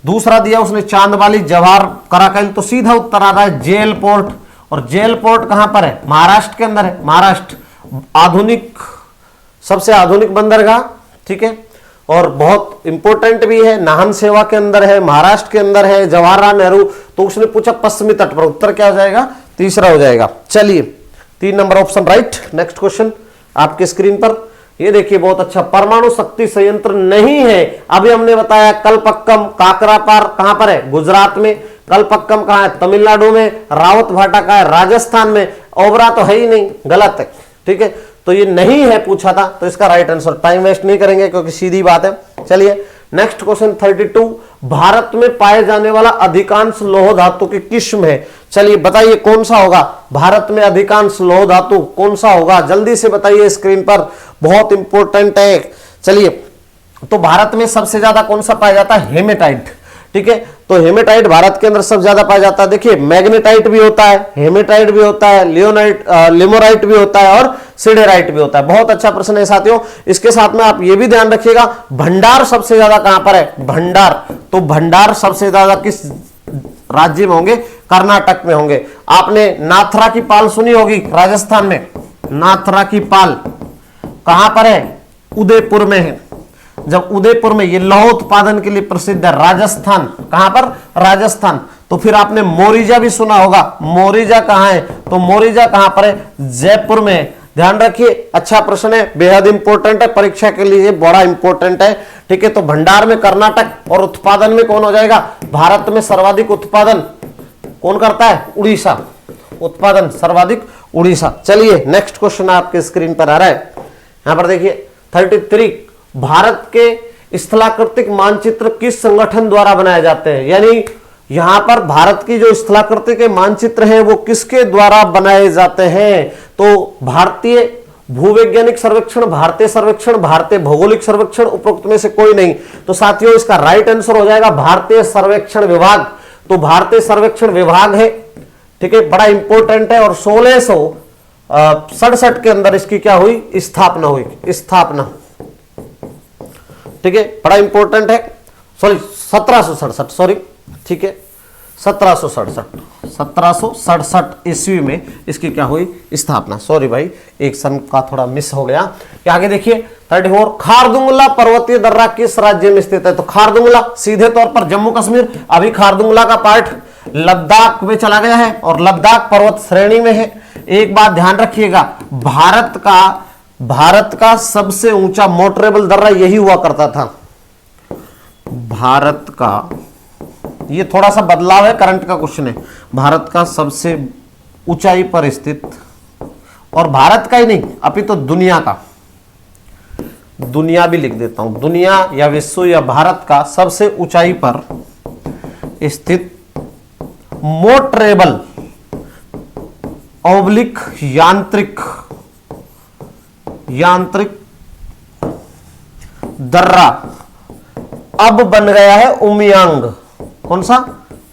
दूसरा दिया उसने चांदबाली, जवाहर, कराकल, तो सीधा उत्तर आ रहा है जेल पोर्ट। और जेल पोर्ट कहां पर है? महाराष्ट्र के अंदर है। महाराष्ट्र आधुनिक, सबसे आधुनिक बंदरगाह। ठीक है। और बहुत इंपॉर्टेंट भी है, नाहन सेवा के अंदर है, महाराष्ट्र के अंदर है, जवाहरलाल नेहरू। तो उसने पूछा पश्चिमी तट पर, उत्तर क्या हो जाएगा? तीसरा हो जाएगा। चलिए 3 number option right. Next question आपके स्क्रीन पर, ये देखिए बहुत अच्छा, परमाणु शक्ति संयंत्र नहीं है। अभी हमने बताया कलपक्कम, काकरापार कहां पर है? गुजरात में। कलपक्कम कहां है? तमिलनाडु में। रावत भाटा कहां है? राजस्थान में। ओबरा तो है ही नहीं, गलत है। ठीक है। तो ये नहीं है पूछा था, तो इसका राइट आंसर, टाइम वेस्ट नहीं करेंगे क्योंकि सीधी बात है। चलिए नेक्स्ट क्वेश्चन 32, भारत में पाए जाने वाला अधिकांश लौह धातु की किस्म है? चलिए बताइए कौन सा होगा? भारत में अधिकांश लौह धातु कौन सा होगा? जल्दी से बताइए स्क्रीन पर, बहुत इंपॉर्टेंट है। चलिए तो भारत में सबसे ज्यादा कौन सा पाया जाता है? हेमेटाइट। ठीक है। तो हेमेटाइट भारत के अंदर सबसे ज्यादा पाया जाता है। देखिए मैग्नेटाइट भी होता है, हेमेटाइट भी होता है, लियोनाइट, लिमोराइट भी होता है, और सिडेराइट भी होता है। बहुत अच्छा प्रश्न है साथियों। इसके साथ में आप ये भी ध्यान रखिएगा, भंडार सबसे ज्यादा कहां पर है? भंडार, तो भंडार सबसे ज्यादा किस राज्य में होंगे? कर्नाटक में होंगे। आपने नाथरा की पाल सुनी होगी, राजस्थान में। नाथरा की पाल कहां पर है? उदयपुर में है। जब उदयपुर में, ये लौह उत्पादन के लिए प्रसिद्ध है, राजस्थान। कहां पर? राजस्थान। तो फिर आपने मोरिजा भी सुना होगा, मोरिजा कहां है? तो मोरिजा कहां पर है? जयपुर में। ध्यान रखिए, अच्छा प्रश्न है, बेहद इंपॉर्टेंट है, परीक्षा के लिए बड़ा इंपॉर्टेंट है। ठीक है। तो भंडार में कर्नाटक, और उत्पादन में कौन हो जाएगा? भारत में सर्वाधिक उत्पादन कौन करता है? उड़ीसा। उत्पादन सर्वाधिक उड़ीसा। चलिए नेक्स्ट क्वेश्चन आपके स्क्रीन पर आ रहा है, यहां पर देखिए 33, भारत के स्थलाकृतिक मानचित्र किस संगठन द्वारा बनाए जाते हैं? यानी यहां पर भारत की जो स्थलाकृति के मानचित्र हैं वो किसके द्वारा बनाए जाते हैं? तो भारतीय भूवैज्ञानिक सर्वेक्षण, भारतीय सर्वेक्षण, भारतीय भौगोलिक सर्वेक्षण, उपरोक्त में से कोई नहीं। तो साथियों इसका राइट आंसर हो जाएगा भारतीय सर्वेक्षण विभाग। तो भारतीय सर्वेक्षण विभाग है। ठीक है। बड़ा इंपॉर्टेंट है, और 1667 के अंदर इसकी क्या हुई? स्थापना हुई। स्थापना। ठीक है। बड़ा इंपॉर्टेंट है। Sorry 1767, sorry. ठीक है। 1767 ईस्वी में इसकी क्या हुई? स्थापना। सॉरी भाई, एक सन का थोड़ा मिस हो गया। आगे देखिए 34, खारदुंगला पर्वतीय दर्रा किस राज्य में स्थित है? तो खारदुंगला सीधे तौर पर जम्मू कश्मीर। अभी खारदुंगला का पार्ट लद्दाख में चला गया है, और लद्दाख पर्वत श्रेणी में है। एक बात ध्यान रखिएगा, भारत का सबसे ऊंचा मोटरेबल दर्रा यही हुआ करता था। भारत का, ये थोड़ा सा बदलाव है, करंट का क्वेश्चन है। भारत का सबसे ऊंचाई पर स्थित, और भारत का ही नहीं अभी तो दुनिया का, दुनिया भी लिख देता हूं, दुनिया या विश्व या भारत का सबसे ऊंचाई पर स्थित मोटरेबल ऑब्लिक यांत्रिक दर्रा अब बन गया है उमियांग। कौन सा?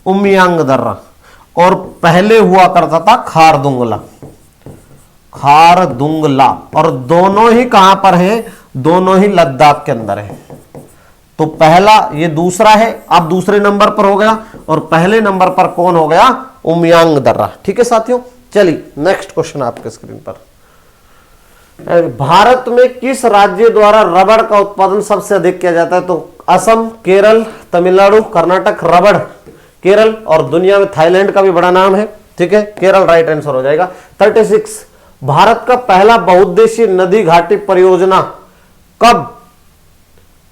उमियांग दर्रा। और पहले हुआ करता था खारदुंगला। खारदुंगला। और दोनों ही कहां पर है? दोनों ही लद्दाख के अंदर है। तो पहला ये दूसरा है, अब दूसरे नंबर पर हो गया, और पहले नंबर पर कौन हो गया? उमियांग दर्रा। ठीक है साथियों, चलिए नेक्स्ट क्वेश्चन आपके स्क्रीन पर। भारत में किस राज्य द्वारा रबड़ का उत्पादन सबसे अधिक किया जाता है? तो असम, केरल, तमिलनाडु, कर्नाटक। रबड़ केरल, और दुनिया में थाईलैंड का भी बड़ा नाम है। ठीक है, केरल राइट आंसर हो जाएगा। 36, भारत का पहला बहुउद्देशीय नदी घाटी परियोजना कब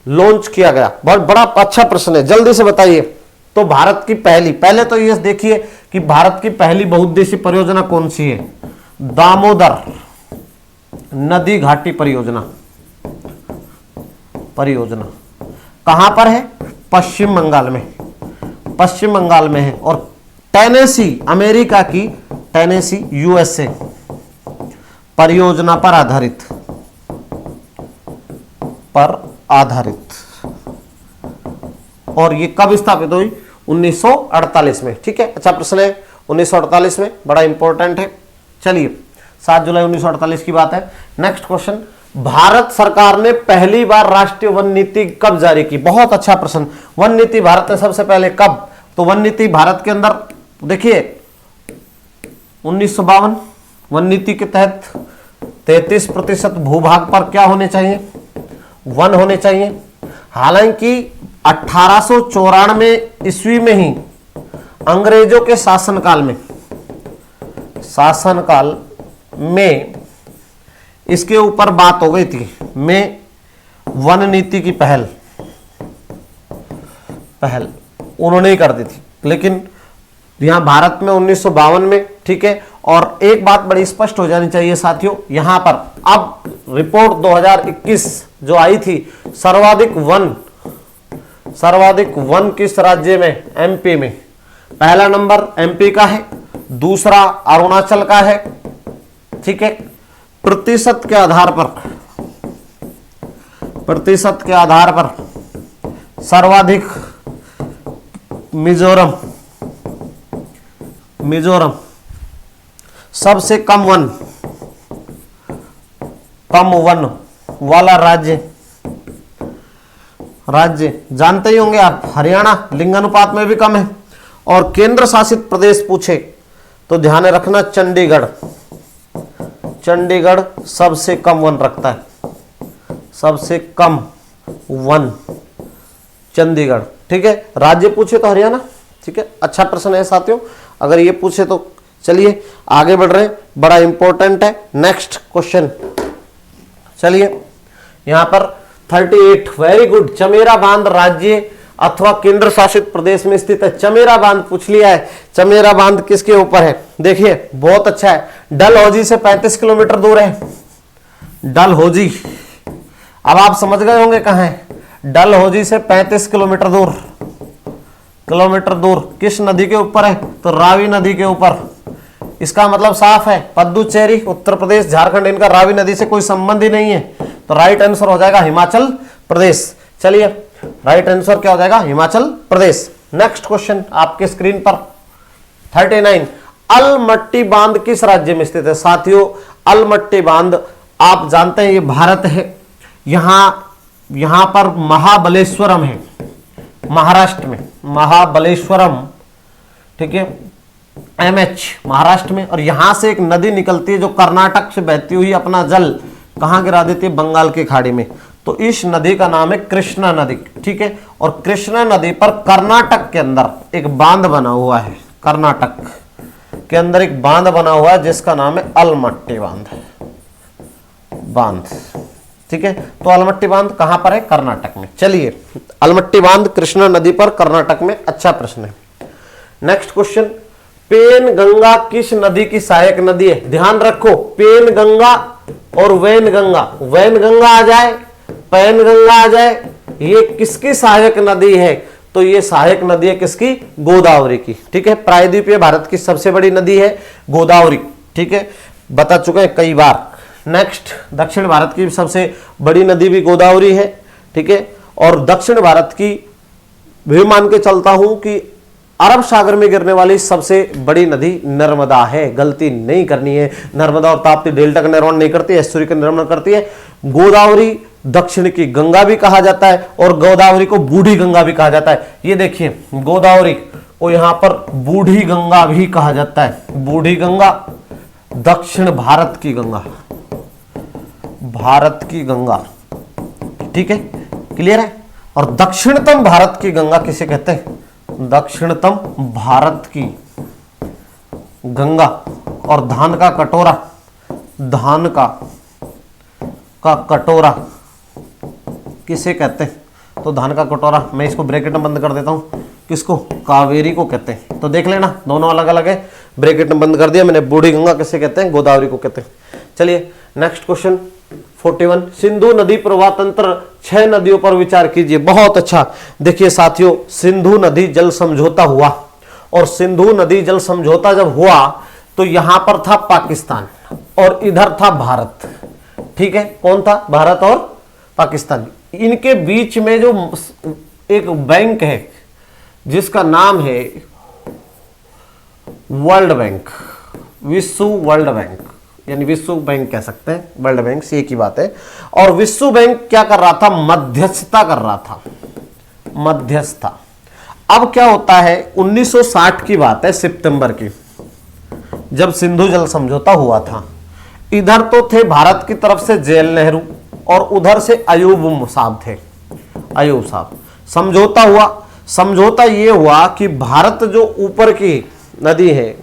लॉन्च किया गया? बहुत बड़ा अच्छा प्रश्न है, जल्दी से बताइए। तो भारत की पहले तो ये देखिए कि भारत की पहली बहुउद्देशीय परियोजना कौन सी है? दामोदर नदी घाटी परियोजना। कहां पर है? पश्चिम बंगाल में। पश्चिम बंगाल में है। और टेनेसी, अमेरिका की टेनेसी, यूएसए परियोजना पर आधारित। और ये कब स्थापित हुई? 1948 में। ठीक है, अच्छा प्रश्न है। 1948 में, बड़ा इंपॉर्टेंट है। चलिए, 7 जुलाई 1948 की बात है। नेक्स्ट क्वेश्चन, भारत सरकार ने पहली बार राष्ट्रीय वन नीति कब जारी की? बहुत अच्छा प्रश्न। वन नीति भारत ने सबसे पहले कब? तो वन नीति भारत के अंदर देखिए 1952 वन नीति के तहत 33% भूभाग पर क्या होने चाहिए? वन होने चाहिए। हालांकि 1894 ईस्वी में ही अंग्रेजों के शासनकाल में इसके ऊपर बात हो गई थी में वन नीति की पहल उन्होंने ही कर दी थी। लेकिन यहां भारत में 1952 में, ठीक है। और एक बात बड़ी स्पष्ट हो जानी चाहिए साथियों, यहां पर अब रिपोर्ट 2021 जो आई थी, सर्वाधिक वन किस राज्य में? एमपी में। पहला नंबर एमपी का है, दूसरा अरुणाचल का है। ठीक है, प्रतिशत के आधार पर सर्वाधिक मिजोरम, सबसे कम वन वाला राज्य जानते ही होंगे आप, हरियाणा लिंगानुपात में भी कम है। और केंद्र शासित प्रदेश पूछे तो ध्यान रखना, चंडीगढ़ सबसे कम वन रखता है, सबसे कम वन चंडीगढ़। ठीक है, राज्य पूछे तो हरियाणा। ठीक है, अच्छा प्रश्न है साथियों, अगर ये पूछे तो चलिए आगे बढ़ रहे हैं, बड़ा इंपॉर्टेंट है। नेक्स्ट क्वेश्चन, चलिए यहां पर 38, वेरी गुड। चमेरा बांध राज्य अथवा केंद्र शासित प्रदेश में स्थित है। चमेरा बांध पूछ लिया है। चमेरा बांध किसके ऊपर है? देखिए बहुत अच्छा है, डलहौजी से 35 किलोमीटर दूर है। डलहौजी, अब आप समझ गए होंगे कहां है। डलहौजी से 35 किलोमीटर दूर किस नदी के ऊपर है? तो रावी नदी के ऊपर। इसका मतलब साफ है, पुडुचेरी, उत्तर प्रदेश, झारखंड, इनका रावी नदी से कोई संबंध ही नहीं है। तो राइट आंसर हो जाएगा हिमाचल प्रदेश। चलिए राइट आंसर क्या हो जाएगा? हिमाचल प्रदेश। नेक्स्ट क्वेश्चन आपके स्क्रीन पर 39, अलमट्टी बांध किस राज्य में स्थित है? साथियों अलमट्टी बांध आप जानते हैं ये भारत है। यहां पर महाबलेश्वरम है, महाराष्ट्र में, महाबलेश्वरम। ठीक है, MH महाराष्ट्र में। और यहां से एक नदी निकलती है जो कर्नाटक से बहती हुई अपना जल कहां गिरा देती है? बंगाल की खाड़ी में। तो इस नदी का नाम है कृष्णा नदी। ठीक है, और कृष्णा नदी पर कर्नाटक के अंदर एक बांध बना हुआ है, कर्नाटक के अंदर एक बांध बना हुआ है जिसका नाम है अलमट्टी बांध। ठीक है, तो अलमट्टी बांध कहां पर है? कर्नाटक में। चलिए, अलमट्टी बांध कृष्णा नदी पर, कर्नाटक में। अच्छा प्रश्न है। नेक्स्ट क्वेश्चन, पेनगंगा किस नदी की सहायक नदी है? ध्यान रखो, पेनगंगा और वैनगंगा आ जाए, पैनगंगा आ जाए, ये किसकी सहायक नदी है? तो ये सहायक नदी है किसकी? गोदावरी की। ठीक है, प्रायद्वीपीय भारत की सबसे बड़ी नदी है गोदावरी। ठीक है, बता चुके हैं कई बार। नेक्स्ट, दक्षिण भारत की सबसे बड़ी नदी भी गोदावरी है। ठीक है, और दक्षिण भारत की भी मान के चलता हूं कि अरब सागर में गिरने वाली सबसे बड़ी नदी नर्मदा है। गलती नहीं करनी है। नर्मदा और ताप्ती डेल्टा का निर्माण नहीं करती है, एस्चुरी का निर्माण करती है। गोदावरी दक्षिण की गंगा भी कहा जाता है और गोदावरी को बूढ़ी गंगा भी कहा जाता है। ये देखिए, गोदावरी को यहां पर बूढ़ी गंगा भी कहा जाता है। बूढ़ी गंगा दक्षिण भारत की गंगा, भारत की गंगा, ठीक है, क्लियर है। और दक्षिणतम भारत की गंगा किसे कहते हैं? दक्षिणतम भारत की गंगा। और धान का कटोरा, धान का कटोरा किसे कहते हैं? तो धान का कटोरा, मैं इसको ब्रैकेट में बंद कर देता हूं, किसको? कावेरी को कहते हैं। तो देख लेना, दोनों अलग अलग है, ब्रैकेट में बंद कर दिया मैंने। बूढ़ी गंगा किसे कहते हैं? गोदावरी को कहते हैं। चलिए नेक्स्ट क्वेश्चन 41, सिंधु नदी प्रवाह तंत्र 6 नदियों पर विचार कीजिए। बहुत अच्छा। देखिए साथियों, सिंधु नदी जल समझौता हुआ, और सिंधु नदी जल समझौता जब हुआ तो यहां पर था पाकिस्तान और इधर था भारत, ठीक है। कौन था? भारत और पाकिस्तान। इनके बीच में जो एक बैंक है जिसका नाम है वर्ल्ड बैंक, विश्व वर्ल्ड बैंक, यानी विश्व बैंक कह सकते हैं, वर्ल्ड बैंक से एक ही बात है। और विश्व बैंक क्या कर रहा था? मध्यस्थता कर रहा था, मध्यस्थता। अब क्या होता है, 1960 की बात है, सितंबर की, जब सिंधु जल समझौता हुआ था। इधर तो थे भारत की तरफ से जेएल नेहरू और उधर से अयूब साहब थे, अयूब साहब। समझौता हुआ। समझौता ये हुआ कि भारत जो ऊपर की नदी है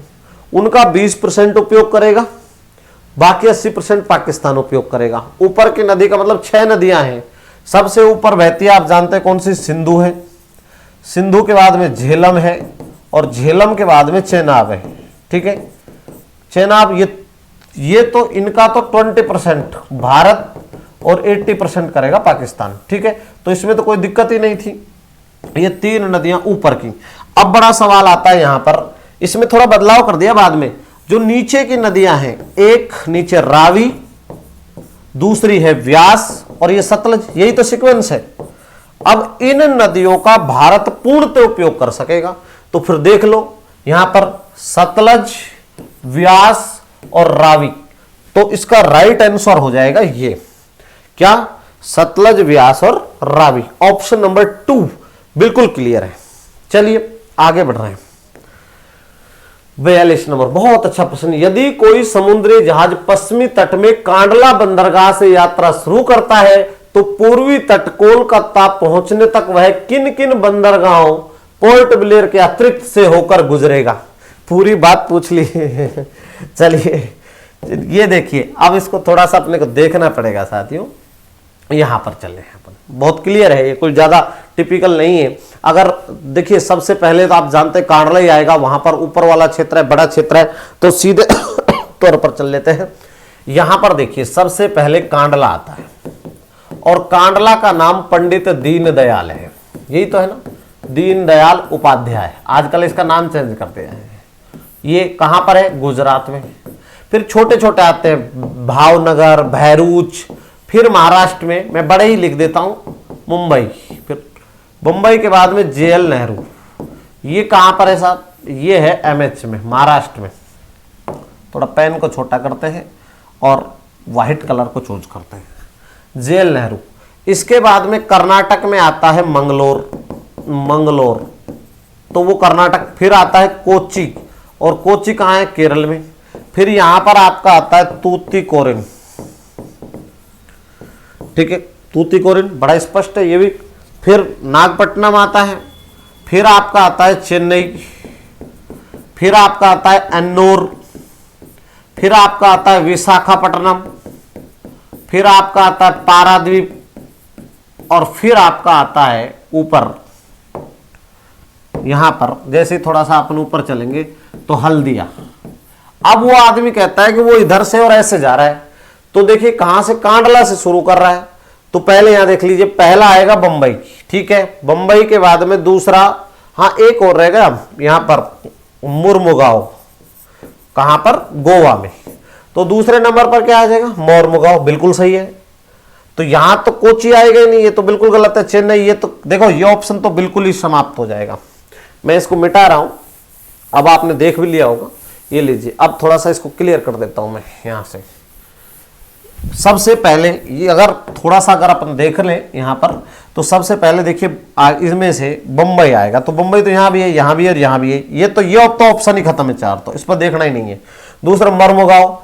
उनका 20% उपयोग करेगा, बाकी 80% पाकिस्तान उपयोग करेगा। ऊपर की नदी का मतलब 6 नदियां हैं। सबसे ऊपर बहती है, आप जानते हैं कौन सी? सिंधु है। सिंधु के बाद में झेलम है और झेलम के बाद में चेनाब है, ठीक है। चेनाब ये तो इनका तो 20% भारत और 80% करेगा पाकिस्तान, ठीक है। तो इसमें तो कोई दिक्कत ही नहीं थी। ये 3 नदियां ऊपर की। अब बड़ा सवाल आता है यहां पर, इसमें थोड़ा बदलाव कर दिया बाद में। जो नीचे की नदियां हैं, एक नीचे रावी, दूसरी है व्यास और ये सतलज, यही तो सीक्वेंस है। अब इन नदियों का भारत पूर्णतः उपयोग कर सकेगा। तो फिर देख लो यहां पर सतलज, व्यास और रावी। तो इसका राइट आंसर हो जाएगा ये, क्या? सतलज, व्यास और रावी। ऑप्शन नंबर 2 बिल्कुल क्लियर है। चलिए आगे बढ़ रहे हैं। 42 नंबर, बहुत अच्छा प्रश्न। यदि कोई समुद्री जहाज पश्चिमी तट में कांडला बंदरगाह से यात्रा शुरू करता है तो पूर्वी तट कोलकाता पहुंचने तक वह किन किन बंदरगाहों पोर्ट ब्लेयर के अतिरिक्त से होकर गुजरेगा? पूरी बात पूछ ली। चलिए ये देखिए, अब इसको थोड़ा सा अपने को देखना पड़ेगा साथियों। यहां पर चल रहे हैं अपन, बहुत क्लियर है, ये कोई ज्यादा टिपिकल नहीं है। अगर देखिए सबसे पहले तो आप जानते हैं कांडला ही आएगा, वहां पर ऊपर वाला क्षेत्र है, बड़ा क्षेत्र है, तो सीधे तौर पर चल लेते हैं। यहां पर देखिए सबसे पहले कांडला आता है और कांडला का नाम पंडित दीनदयाल है, यही तो है ना, दीनदयाल उपाध्याय। आजकल इसका नाम चेंज करते हैं। ये कहां पर है? गुजरात में। फिर छोटे छोटे आते हैं भावनगर, भैरूच, फिर महाराष्ट्र में, मैं बड़े ही लिख देता हूं, मुंबई। फिर मुंबई के बाद में जेएल नेहरू। ये कहां पर है साहब? ये है एमएच में, महाराष्ट्र में। थोड़ा पेन को छोटा करते हैं और व्हाइट कलर को चूज करते हैं, जेएल नेहरू। इसके बाद में कर्नाटक में आता है मंगलोर, मंगलोर, तो वो कर्नाटक। फिर आता है कोच्चि, और कोच्चि कहां है? केरल में। फिर यहां पर आपका आता है तूतीकोरिन, ठीक है, तूतीकोरिन बड़ा स्पष्ट है ये भी। फिर नागपट्टनम आता है, फिर आपका आता है चेन्नई, फिर आपका आता है एन्नूर, फिर आपका आता है विशाखापट्टनम, फिर आपका आता है पारादीप, और फिर आपका आता है ऊपर यहां पर, जैसे थोड़ा सा अपन ऊपर चलेंगे तो हल्दिया। अब वो आदमी कहता है कि वो इधर से और ऐसे जा रहा है, तो देखिए कहां से? कांडला से शुरू कर रहा है। तो पहले यहां देख लीजिए, पहला आएगा बंबई, ठीक है, बंबई के बाद में दूसरा, हाँ एक और रहेगा यहां पर मुर्मुगांव, कहां पर? गोवा में। तो दूसरे नंबर पर क्या आ जाएगा? मोरमुगांव, बिल्कुल सही है। तो यहां तो कोची आएगा ही नहीं, ये तो बिल्कुल गलत है। चेन्नई, ये तो देखो ये ऑप्शन तो बिल्कुल ही समाप्त हो जाएगा। मैं इसको मिटा रहा हूं, अब आपने देख भी लिया होगा। ये लीजिए, अब थोड़ा सा इसको क्लियर कर देता हूं मैं यहां से। सबसे पहले ये अगर थोड़ा सा अगर अपन देख लें यहां पर, तो सबसे पहले देखिए इसमें से बंबई आएगा, तो बंबई तो यहां भी है, यहां भी है और यहां भी है। ये तो ये तो ऑप्शन ही खत्म है, 4 तो इस पर देखना ही नहीं है। दूसरा मर्मुगांव,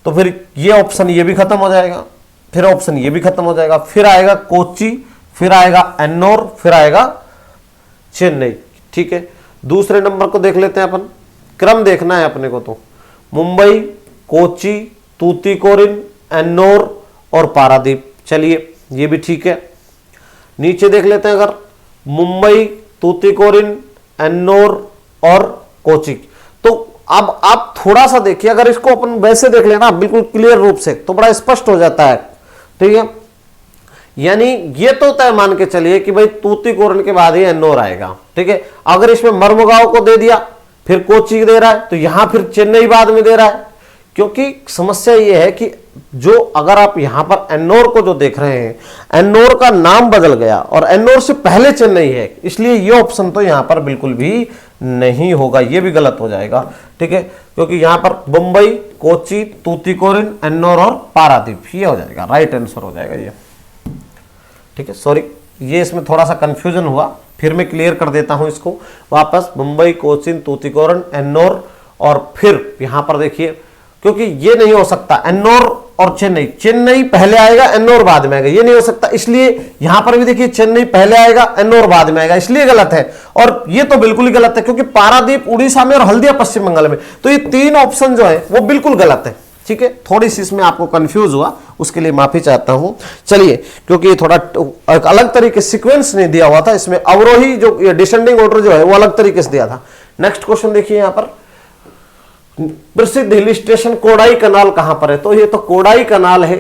तो फिर ये ऑप्शन ये भी खत्म हो जाएगा, फिर ऑप्शन ये भी खत्म हो जाएगा, फिर आएगा कोची, फिर आएगा एन्नोर, फिर आएगा चेन्नई। ठीक है, दूसरे नंबर को देख लेते हैं अपन, क्रम देखना है अपने को। तो मुंबई, कोची, तूतीकोरिन, एन्नोर और पारादीप। चलिए ये भी ठीक है। नीचे देख लेते हैं, अगर मुंबई, तूतीकोरिन, एन्नोर और कोची। तो अब आप थोड़ा सा देखिए, अगर इसको अपन वैसे देख लेना बिल्कुल क्लियर रूप से, तो बड़ा स्पष्ट हो जाता है। ठीक है, यानी ये तो तय मान के चलिए कि भाई तूतीकोरिन के बाद ही एन्नोर आएगा। ठीक है, अगर इसमें मर्मुगांव को दे दिया, फिर कोची दे रहा है, तो यहां फिर चेन्नई बाद में दे रहा है। क्योंकि समस्या ये है कि जो अगर आप यहां पर एन्नोर को जो देख रहे हैं, एन्नोर का नाम बदल गया और एन्नोर से पहले चेन्नई है, इसलिए ये ऑप्शन तो यहां पर बिल्कुल भी नहीं होगा, ये भी गलत हो जाएगा। ठीक है, क्योंकि यहां पर मुंबई, कोची, तूतीकोरिन, एन्नोर और पारादीप, ये हो जाएगा, राइट आंसर हो जाएगा ये। ठीक है, सॉरी ये इसमें थोड़ा सा कंफ्यूजन हुआ, फिर मैं क्लियर कर देता हूं इसको वापस। मुंबई, कोचीन, तूतीकोरिन, एन्नोर और फिर यहां पर देखिए, क्योंकि ये नहीं हो सकता एन्नोर और चेन्नई, चेन्नई पहले आएगा एन्नोर बाद में आएगा, ये नहीं हो सकता। इसलिए यहां पर भी देखिए चेन्नई पहले आएगा एन्नोर बाद में आएगा, इसलिए गलत है। और ये तो बिल्कुल ही गलत है, क्योंकि पारादीप उड़ीसा में और हल्दिया पश्चिम बंगाल में, तो ये 3 ऑप्शन जो है वो बिल्कुल गलत है। ठीक है, थोड़ी सी इसमें आपको कंफ्यूज हुआ, उसके लिए माफी चाहता हूं। चलिए, क्योंकि थोड़ा एक अलग तरीके सीक्वेंस नहीं दिया हुआ था इसमें, अवरोही जो डिसेंडिंग ऑर्डर जो है वो अलग तरीके से दिया था। नेक्स्ट क्वेश्चन देखिए, यहां पर प्रसिद्ध हिल स्टेशन कोडाई कनाल कहां पर है? तो ये तो कोडाई कनाल है,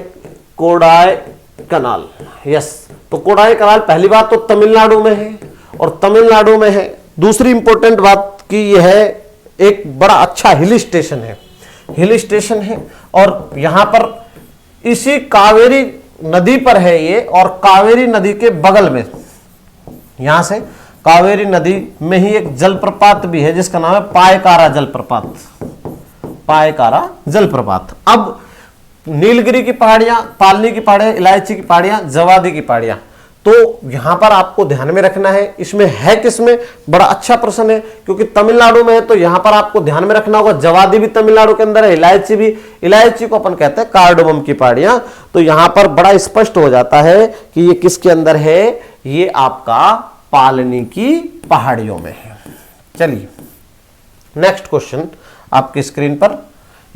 कोडाई कनाल, यस। तो कोडाई कनाल पहली बात तो तमिलनाडु में है, और तमिलनाडु में है। दूसरी इंपॉर्टेंट बात कि यह है एक बड़ा अच्छा हिल स्टेशन है, हिल स्टेशन है, और यहां पर इसी कावेरी नदी पर है ये, और कावेरी नदी के बगल में, यहां से कावेरी नदी में ही एक जलप्रपात भी है जिसका नाम है पायकारा जलप्रपात, पायकारा जलप्रपात। अब नीलगिरी की पहाड़ियां, पालनी की पहाड़ियां, इलायची की पहाड़ियां, जवादी की पहाड़ियां, तो यहां पर आपको ध्यान में रखना है। इसमें है किसमें? बड़ा अच्छा प्रश्न है, क्योंकि तमिलनाडु में है, तो यहां पर आपको ध्यान में रखना होगा। जवादी भी तमिलनाडु के अंदर है, इलायची भी, इलायची को अपन कहते हैं कार्डोमम की पहाड़ियां। तो यहां पर बड़ा स्पष्ट हो जाता है कि ये किसके अंदर है, ये आपका पालनी की पहाड़ियों में है। चलिए नेक्स्ट क्वेश्चन आपकी स्क्रीन पर,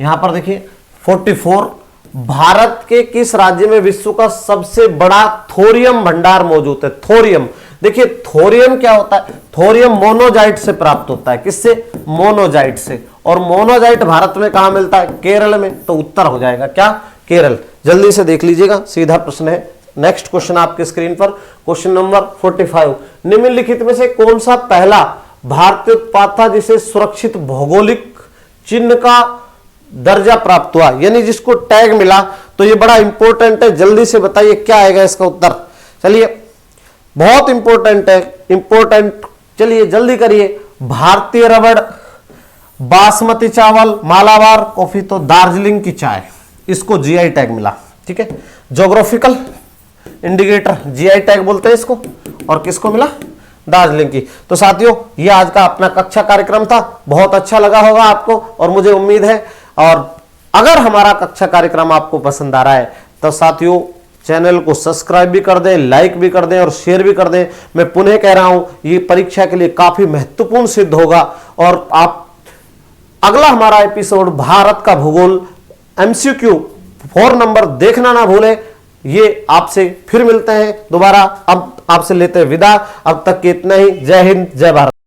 यहां पर देखिए 44, भारत के किस राज्य में विश्व का सबसे बड़ा थोरियम भंडार मौजूद है? थोरियम, देखिए थोरियम क्या होता है? थोरियम मोनोजाइट से प्राप्त होता है। किससे? मोनोजाइट से। और मोनोजाइट भारत में कहां मिलता है? केरल में। तो उत्तर हो जाएगा क्या? केरल। जल्दी से देख लीजिएगा, सीधा प्रश्न है। नेक्स्ट क्वेश्चन आपके स्क्रीन पर, क्वेश्चन नंबर 45, निम्नलिखित में से कौन सा पहला भारतीय उत्पाद था जिसे सुरक्षित भौगोलिक चिन्ह का दर्जा प्राप्त हुआ, यानी जिसको टैग मिला? तो ये बड़ा इंपॉर्टेंट है, जल्दी से बताइए क्या आएगा इसका उत्तर। चलिए बहुत इंपॉर्टेंट है, इंपॉर्टेंट, चलिए जल्दी करिए। भारतीय रबड़, बासमती चावल, मालाबार कॉफी, तो दार्जिलिंग की चाय, इसको जीआई टैग मिला। ठीक है, ज्योग्राफिकल इंडिकेटर जीआई टैग बोलते हैं इसको, और किसको मिला? दार्जिलिंग की। तो साथियों ये आज का अपना कक्षा कार्यक्रम था, बहुत अच्छा लगा होगा आपको, और मुझे उम्मीद है। और अगर हमारा कक्षा कार्यक्रम आपको पसंद आ रहा है तो साथियों चैनल को सब्सक्राइब भी कर दें, लाइक भी कर दें और शेयर भी कर दें। मैं पुनः कह रहा हूं ये परीक्षा के लिए काफी महत्वपूर्ण सिद्ध होगा। और आप अगला हमारा एपिसोड भारत का भूगोल MCQ 4 नंबर देखना ना भूलें। ये आपसे फिर मिलते हैं दोबारा, अब आपसे लेते हैं विदा। अब तक के इतना ही। जय हिंद, जय भारत।